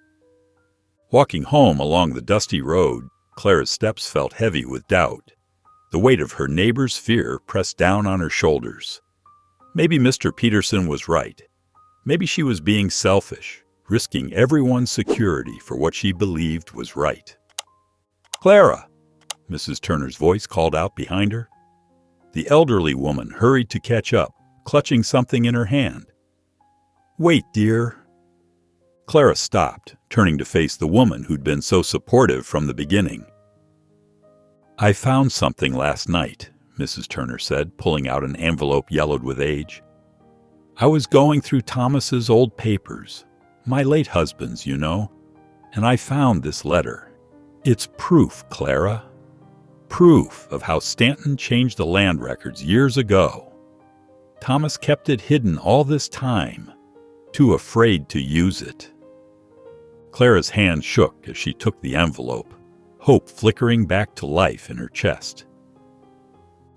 Walking home along the dusty road, Clara's steps felt heavy with doubt. The weight of her neighbor's fear pressed down on her shoulders. Maybe Mr. Peterson was right. Maybe she was being selfish, risking everyone's security for what she believed was right. "Clara!" Mrs. Turner's voice called out behind her. The elderly woman hurried to catch up, clutching something in her hand. "Wait, dear." Clara stopped, turning to face the woman who'd been so supportive from the beginning. "I found something last night," Mrs. Turner said, pulling out an envelope yellowed with age. "I was going through Thomas's old papers, my late husband's, you know, and I found this letter. It's proof, Clara. Proof of how Stanton changed the land records years ago. Thomas kept it hidden all this time, too afraid to use it." Clara's hand shook as she took the envelope. hope flickering back to life in her chest.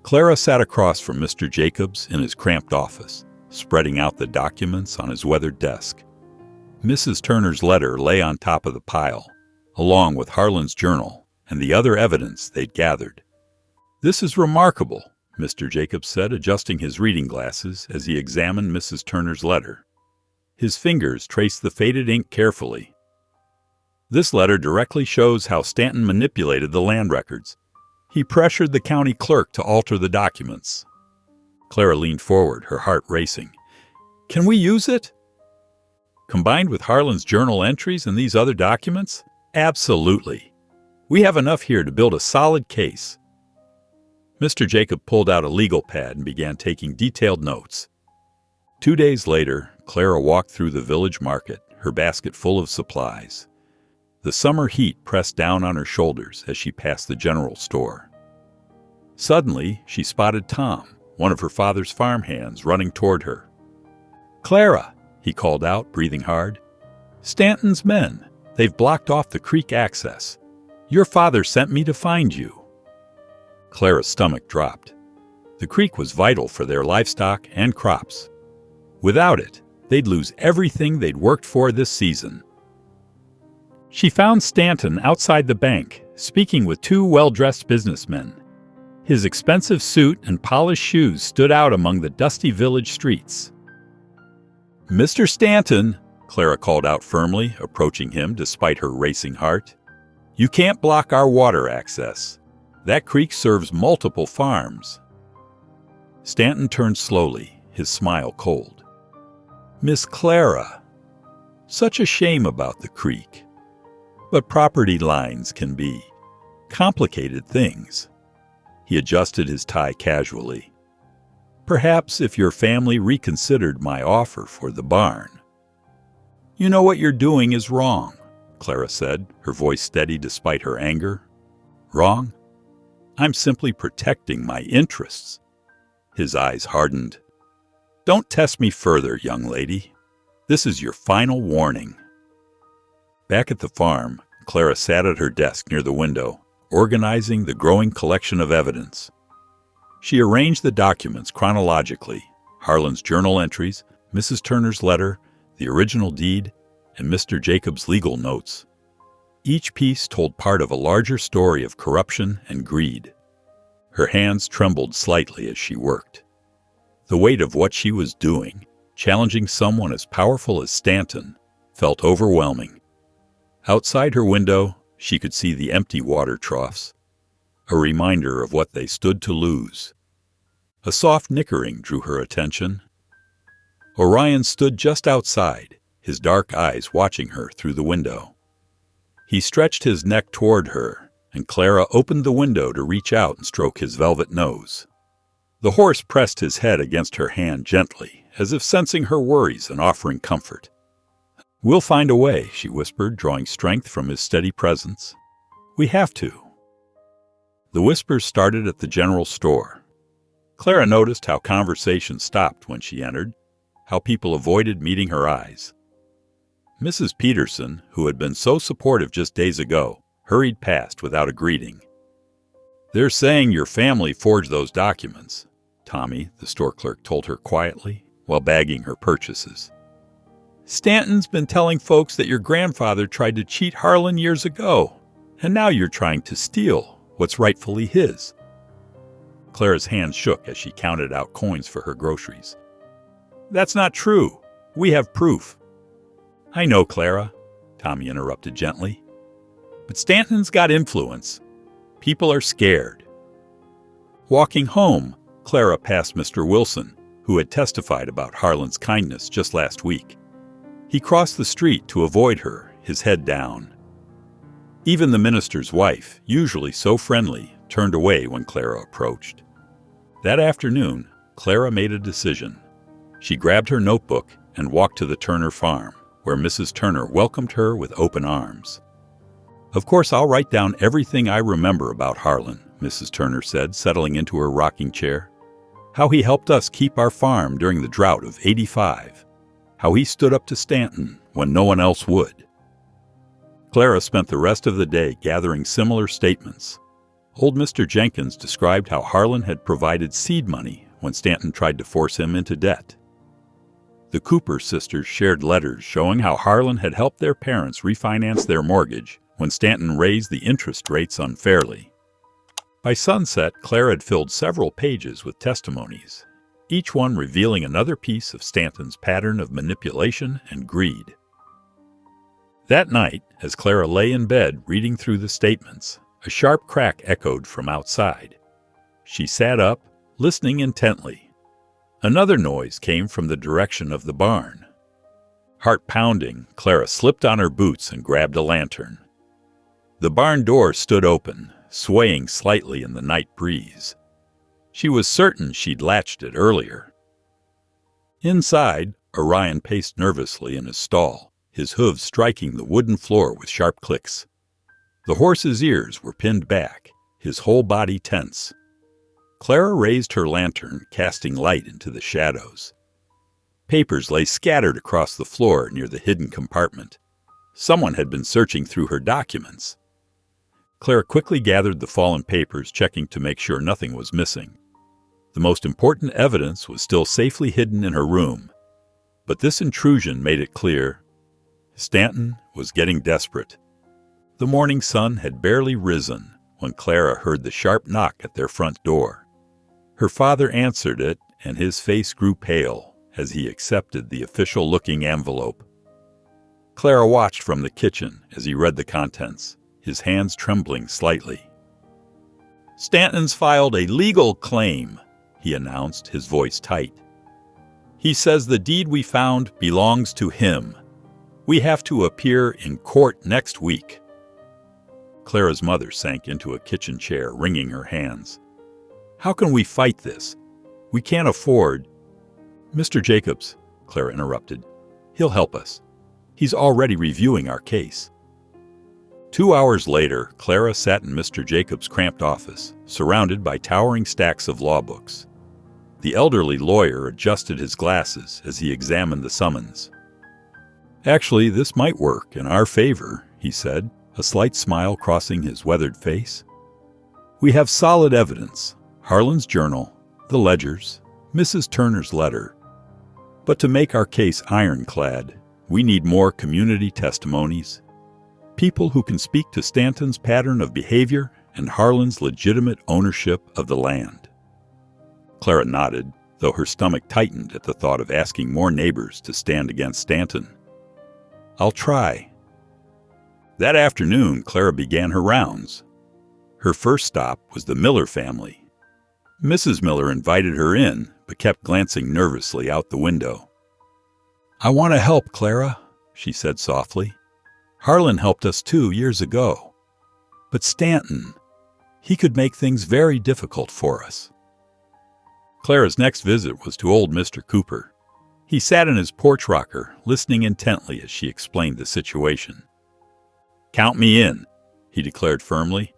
Clara sat across from Mr. Jacobs in his cramped office, spreading out the documents on his weathered desk. Mrs. Turner's letter lay on top of the pile, along with Harlan's journal and the other evidence they'd gathered. "This is remarkable," Mr. Jacobs said, adjusting his reading glasses as he examined Mrs. Turner's letter. His fingers traced the faded ink carefully. "This letter directly shows how Stanton manipulated the land records. He pressured the county clerk to alter the documents." Clara leaned forward, her heart racing. "Can we use it?" "Combined with Harlan's journal entries and these other documents? Absolutely. We have enough here to build a solid case." Mr. Jacob pulled out a legal pad and began taking detailed notes. 2 days later, Clara walked through the village market, her basket full of supplies. The summer heat pressed down on her shoulders as she passed the general store. Suddenly, she spotted Tom, one of her father's farmhands, running toward her. "Clara," he called out, breathing hard. "Stanton's men. They've blocked off the creek access. Your father sent me to find you." Clara's stomach dropped. The creek was vital for their livestock and crops. Without it, they'd lose everything they'd worked for this season. She found Stanton outside the bank, speaking with 2 well-dressed businessmen. His expensive suit and polished shoes stood out among the dusty village streets. "Mr. Stanton," Clara called out firmly, approaching him despite her racing heart, "you can't block our water access. That creek serves multiple farms." Stanton turned slowly, his smile cold. "Miss Clara, such a shame about the creek. But property lines can be complicated things." He adjusted his tie casually. "Perhaps if your family reconsidered my offer for the barn." "You know what you're doing is wrong," Clara said, her voice steady despite her anger. "Wrong? I'm simply protecting my interests." His eyes hardened. "Don't test me further, young lady. This is your final warning." Back at the farm, Clara sat at her desk near the window, organizing the growing collection of evidence. She arranged the documents chronologically: Harlan's journal entries, Mrs. Turner's letter, the original deed, and Mr. Jacobs' legal notes. Each piece told part of a larger story of corruption and greed. Her hands trembled slightly as she worked. The weight of what she was doing, challenging someone as powerful as Stanton, felt overwhelming. Outside her window, she could see the empty water troughs, a reminder of what they stood to lose. A soft nickering drew her attention. Orion stood just outside, his dark eyes watching her through the window. He stretched his neck toward her, and Clara opened the window to reach out and stroke his velvet nose. The horse pressed his head against her hand gently, as if sensing her worries and offering comfort. "We'll find a way," she whispered, drawing strength from his steady presence. "We have to." The whispers started at the general store. Clara noticed how conversation stopped when she entered, how people avoided meeting her eyes. Mrs. Peterson, who had been so supportive just days ago, hurried past without a greeting. "They're saying your family forged those documents," Tommy, the store clerk, told her quietly, while bagging her purchases. "Stanton's been telling folks that your grandfather tried to cheat Harlan years ago, and now you're trying to steal what's rightfully his." Clara's hands shook as she counted out coins for her groceries. "That's not true. We have proof." "I know, Clara," Tommy interrupted gently. "But Stanton's got influence. People are scared." Walking home, Clara passed Mr. Wilson, who had testified about Harlan's kindness just last week. He crossed the street to avoid her, his head down. Even the minister's wife, usually so friendly, turned away when Clara approached. That afternoon, Clara made a decision. She grabbed her notebook and walked to the Turner farm, where Mrs. Turner welcomed her with open arms. "Of course, I'll write down everything I remember about Harlan," Mrs. Turner said, settling into her rocking chair. "How he helped us keep our farm during the drought of '85. How he stood up to Stanton when no one else would." Clara spent the rest of the day gathering similar statements. Old Mr. Jenkins described how Harlan had provided seed money when Stanton tried to force him into debt. The Cooper sisters shared letters showing how Harlan had helped their parents refinance their mortgage when Stanton raised the interest rates unfairly. By sunset, Clara had filled several pages with testimonies, each one revealing another piece of Stanton's pattern of manipulation and greed. That night, as Clara lay in bed reading through the statements, a sharp crack echoed from outside. She sat up, listening intently. Another noise came from the direction of the barn. Heart pounding, Clara slipped on her boots and grabbed a lantern. The barn door stood open, swaying slightly in the night breeze. She was certain she'd latched it earlier. Inside, Orion paced nervously in his stall, his hooves striking the wooden floor with sharp clicks. The horse's ears were pinned back, his whole body tense. Clara raised her lantern, casting light into the shadows. Papers lay scattered across the floor near the hidden compartment. Someone had been searching through her documents. Clara quickly gathered the fallen papers, checking to make sure nothing was missing. The most important evidence was still safely hidden in her room. But this intrusion made it clear Stanton was getting desperate. The morning sun had barely risen when Clara heard the sharp knock at their front door. Her father answered it, and his face grew pale as he accepted the official-looking envelope. Clara watched from the kitchen as he read the contents, his hands trembling slightly. "Stanton's filed a legal claim," he announced, his voice tight. "He says the deed we found belongs to him. We have to appear in court next week." Clara's mother sank into a kitchen chair, wringing her hands. "How can we fight this? We can't afford—" "Mr. Jacobs," Clara interrupted. "He'll help us. He's already reviewing our case." 2 hours later, Clara sat in Mr. Jacobs' cramped office, surrounded by towering stacks of law books. The elderly lawyer adjusted his glasses as he examined the summons. "Actually, this might work in our favor," he said, a slight smile crossing his weathered face. "We have solid evidence: Harlan's journal, the ledgers, Mrs. Turner's letter. But to make our case ironclad, we need more community testimonies, people who can speak to Stanton's pattern of behavior and Harlan's legitimate ownership of the land." Clara nodded, though her stomach tightened at the thought of asking more neighbors to stand against Stanton. "I'll try." That afternoon, Clara began her rounds. Her first stop was the Miller family. Mrs. Miller invited her in, but kept glancing nervously out the window. "I want to help, Clara," she said softly. "Harlan helped us 2 years ago. But Stanton, he could make things very difficult for us." Clara's next visit was to old Mr. Cooper. He sat in his porch rocker, listening intently as she explained the situation. "Count me in," he declared firmly.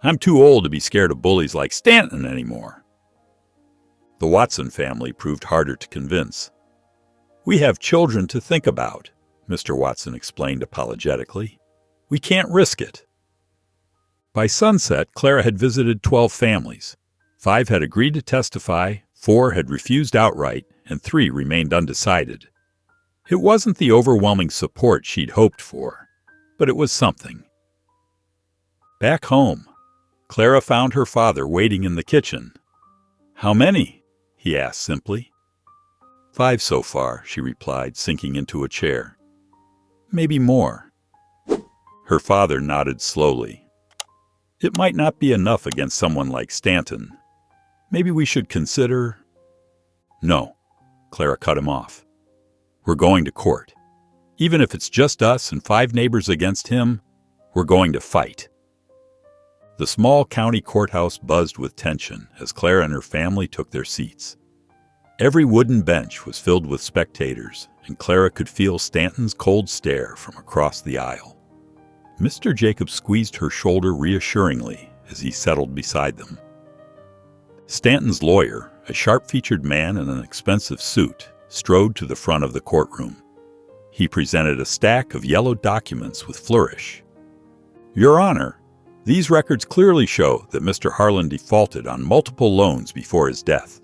"I'm too old to be scared of bullies like Stanton anymore." The Watson family proved harder to convince. "We have children to think about," Mr. Watson explained apologetically. "We can't risk it." By sunset, Clara had visited 12 families. 5 had agreed to testify, 4 had refused outright, and 3 remained undecided. It wasn't the overwhelming support she'd hoped for, but it was something. Back home, Clara found her father waiting in the kitchen. "How many?" he asked simply. "5 so far," she replied, sinking into a chair. "Maybe more." Her father nodded slowly. "It might not be enough against someone like Stanton. Maybe we should consider—" "No," Clara cut him off. "We're going to court. Even if it's just us and 5 neighbors against him, we're going to fight." The small county courthouse buzzed with tension as Clara and her family took their seats. Every wooden bench was filled with spectators, and Clara could feel Stanton's cold stare from across the aisle. Mr. Jacobs squeezed her shoulder reassuringly as he settled beside them. Stanton's lawyer, a sharp-featured man in an expensive suit, strode to the front of the courtroom. He presented a stack of yellow documents with flourish. "Your Honor, these records clearly show that Mr. Harlan defaulted on multiple loans before his death.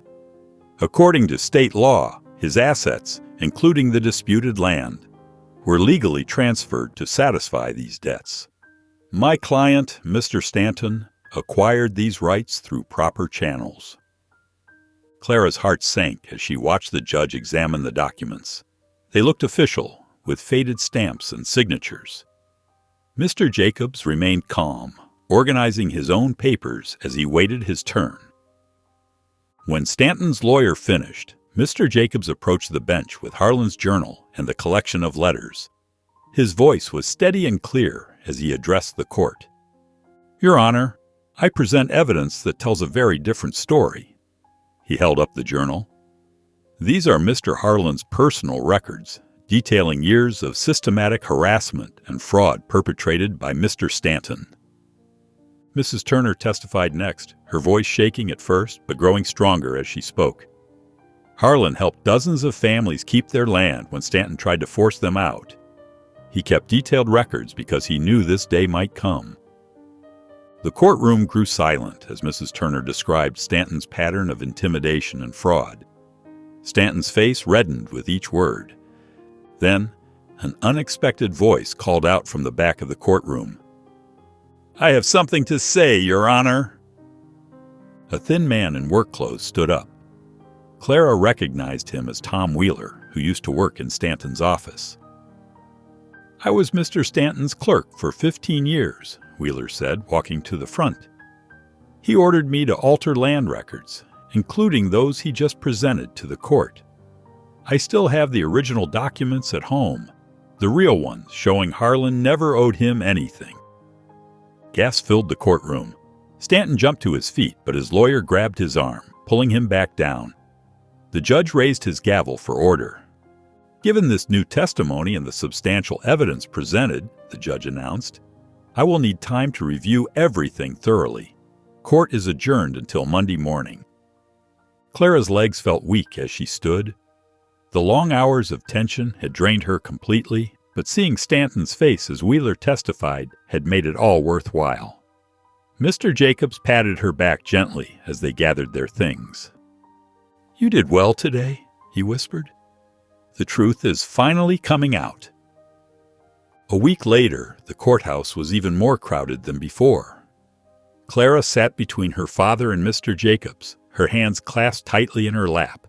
According to state law, his assets, including the disputed land, were legally transferred to satisfy these debts. My client, Mr. Stanton, acquired these rights through proper channels." Clara's heart sank as she watched the judge examine the documents. They looked official, with faded stamps and signatures. Mr. Jacobs remained calm, organizing his own papers as he waited his turn. When Stanton's lawyer finished, Mr. Jacobs approached the bench with Harlan's journal and the collection of letters. His voice was steady and clear as he addressed the court. "Your Honor, I present evidence that tells a very different story." He held up the journal. "These are Mr. Harlan's personal records, detailing years of systematic harassment and fraud perpetrated by Mr. Stanton." Mrs. Turner testified next, her voice shaking at first but growing stronger as she spoke. "Harlan helped dozens of families keep their land when Stanton tried to force them out. He kept detailed records because he knew this day might come." The courtroom grew silent as Mrs. Turner described Stanton's pattern of intimidation and fraud. Stanton's face reddened with each word. Then, an unexpected voice called out from the back of the courtroom. "I have something to say, Your Honor." A thin man in work clothes stood up. Clara recognized him as Tom Wheeler, who used to work in Stanton's office. "I was Mr. Stanton's clerk for 15 years, Wheeler said, walking to the front. "He ordered me to alter land records, including those he just presented to the court. I still have the original documents at home, the real ones showing Harlan never owed him anything." Gas filled the courtroom. Stanton jumped to his feet, but his lawyer grabbed his arm, pulling him back down. The judge raised his gavel for order. "Given this new testimony and the substantial evidence presented," the judge announced, "I will need time to review everything thoroughly. Court is adjourned until Monday morning." Clara's legs felt weak as she stood. The long hours of tension had drained her completely, but seeing Stanton's face as Wheeler testified had made it all worthwhile. Mr. Jacobs patted her back gently as they gathered their things. "You did well today," he whispered. "The truth is finally coming out." A week later, the courthouse was even more crowded than before. Clara sat between her father and Mr. Jacobs, her hands clasped tightly in her lap.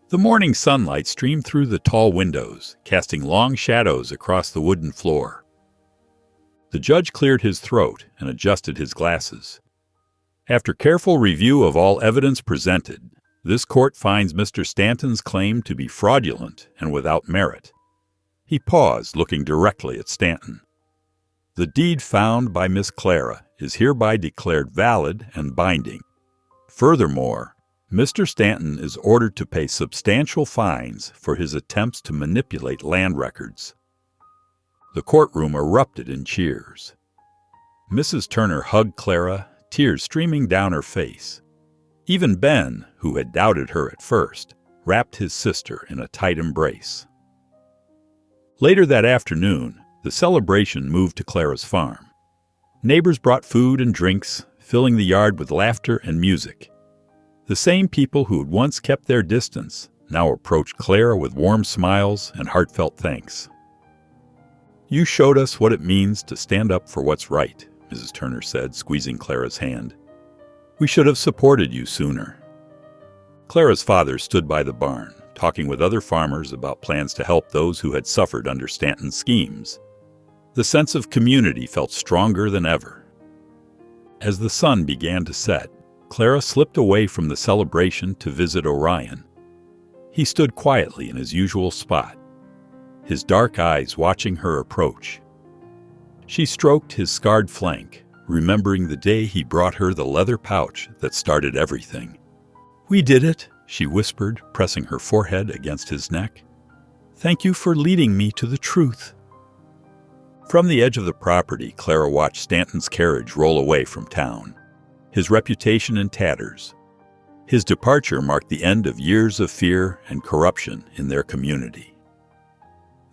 The morning sunlight streamed through the tall windows, casting long shadows across the wooden floor. The judge cleared his throat and adjusted his glasses. "After careful review of all evidence presented, this court finds Mr. Stanton's claim to be fraudulent and without merit." He paused, looking directly at Stanton. "The deed found by Miss Clara is hereby declared valid and binding. Furthermore, Mr. Stanton is ordered to pay substantial fines for his attempts to manipulate land records." The courtroom erupted in cheers. Mrs. Turner hugged Clara, tears streaming down her face. Even Ben, who had doubted her at first, wrapped his sister in a tight embrace. Later that afternoon, the celebration moved to Clara's farm. Neighbors brought food and drinks, filling the yard with laughter and music. The same people who had once kept their distance now approached Clara with warm smiles and heartfelt thanks. "You showed us what it means to stand up for what's right," Mrs. Turner said, squeezing Clara's hand. "We should have supported you sooner." Clara's father stood by the barn, talking with other farmers about plans to help those who had suffered under Stanton's schemes. The sense of community felt stronger than ever. As the sun began to set, Clara slipped away from the celebration to visit Orion. He stood quietly in his usual spot, his dark eyes watching her approach. She stroked his scarred flank, remembering the day he brought her the leather pouch that started everything. "We did it," she whispered, pressing her forehead against his neck. "Thank you for leading me to the truth." From the edge of the property, Clara watched Stanton's carriage roll away from town, his reputation in tatters. His departure marked the end of years of fear and corruption in their community.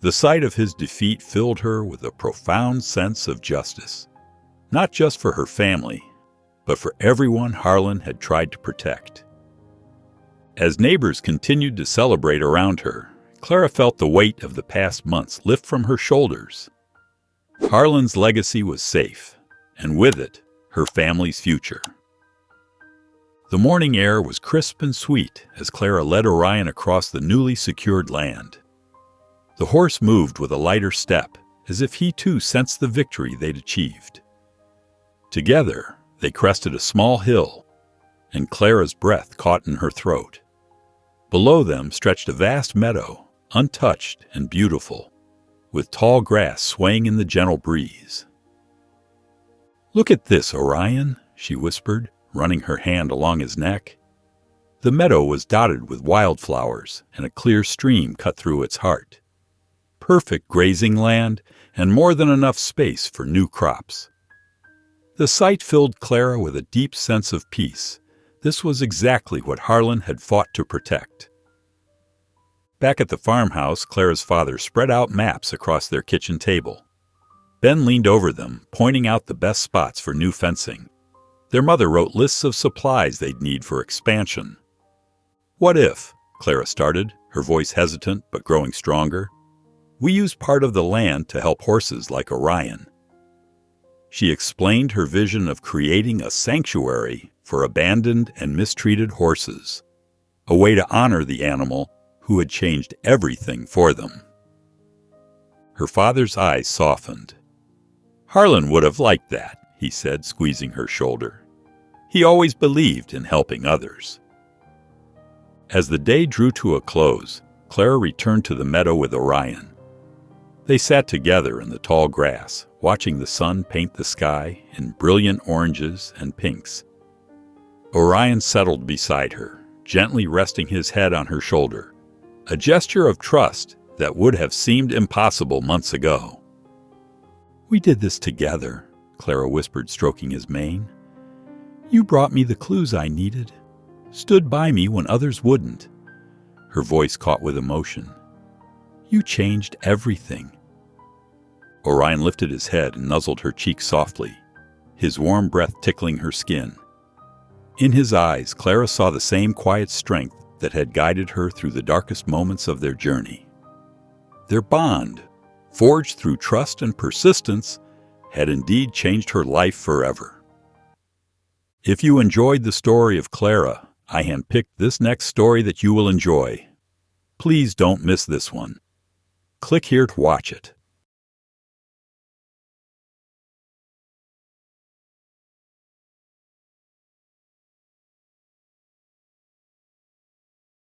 The sight of his defeat filled her with a profound sense of justice, not just for her family, but for everyone Harlan had tried to protect. As neighbors continued to celebrate around her, Clara felt the weight of the past months lift from her shoulders. Harlan's legacy was safe, and with it, her family's future. The morning air was crisp and sweet as Clara led Orion across the newly secured land. The horse moved with a lighter step, as if he too sensed the victory they'd achieved. Together, they crested a small hill, and Clara's breath caught in her throat. Below them stretched a vast meadow, untouched and beautiful, with tall grass swaying in the gentle breeze. "Look at this, Orion," she whispered, running her hand along his neck. The meadow was dotted with wildflowers, and a clear stream cut through its heart. Perfect grazing land, and more than enough space for new crops. The sight filled Clara with a deep sense of peace. This was exactly what Harlan had fought to protect. Back at the farmhouse, Clara's father spread out maps across their kitchen table. Ben leaned over them, pointing out the best spots for new fencing. Their mother wrote lists of supplies they'd need for expansion. "What if," Clara started, her voice hesitant but growing stronger, "we use part of the land to help horses like Orion?" She explained her vision of creating a sanctuary for abandoned and mistreated horses, a way to honor the animal who had changed everything for them. Her father's eyes softened. "Harlan would have liked that," he said, squeezing her shoulder. "He always believed in helping others." As the day drew to a close, Clara returned to the meadow with Orion. They sat together in the tall grass, watching the sun paint the sky in brilliant oranges and pinks. Orion settled beside her, gently resting his head on her shoulder, a gesture of trust that would have seemed impossible months ago. "We did this together," Clara whispered, stroking his mane. "You brought me the clues I needed, stood by me when others wouldn't." Her voice caught with emotion. "You changed everything." Orion lifted his head and nuzzled her cheek softly, his warm breath tickling her skin. In his eyes, Clara saw the same quiet strength that had guided her through the darkest moments of their journey. Their bond, forged through trust and persistence, had indeed changed her life forever. If you enjoyed the story of Clara, I handpicked this next story that you will enjoy. Please don't miss this one. Click here to watch it.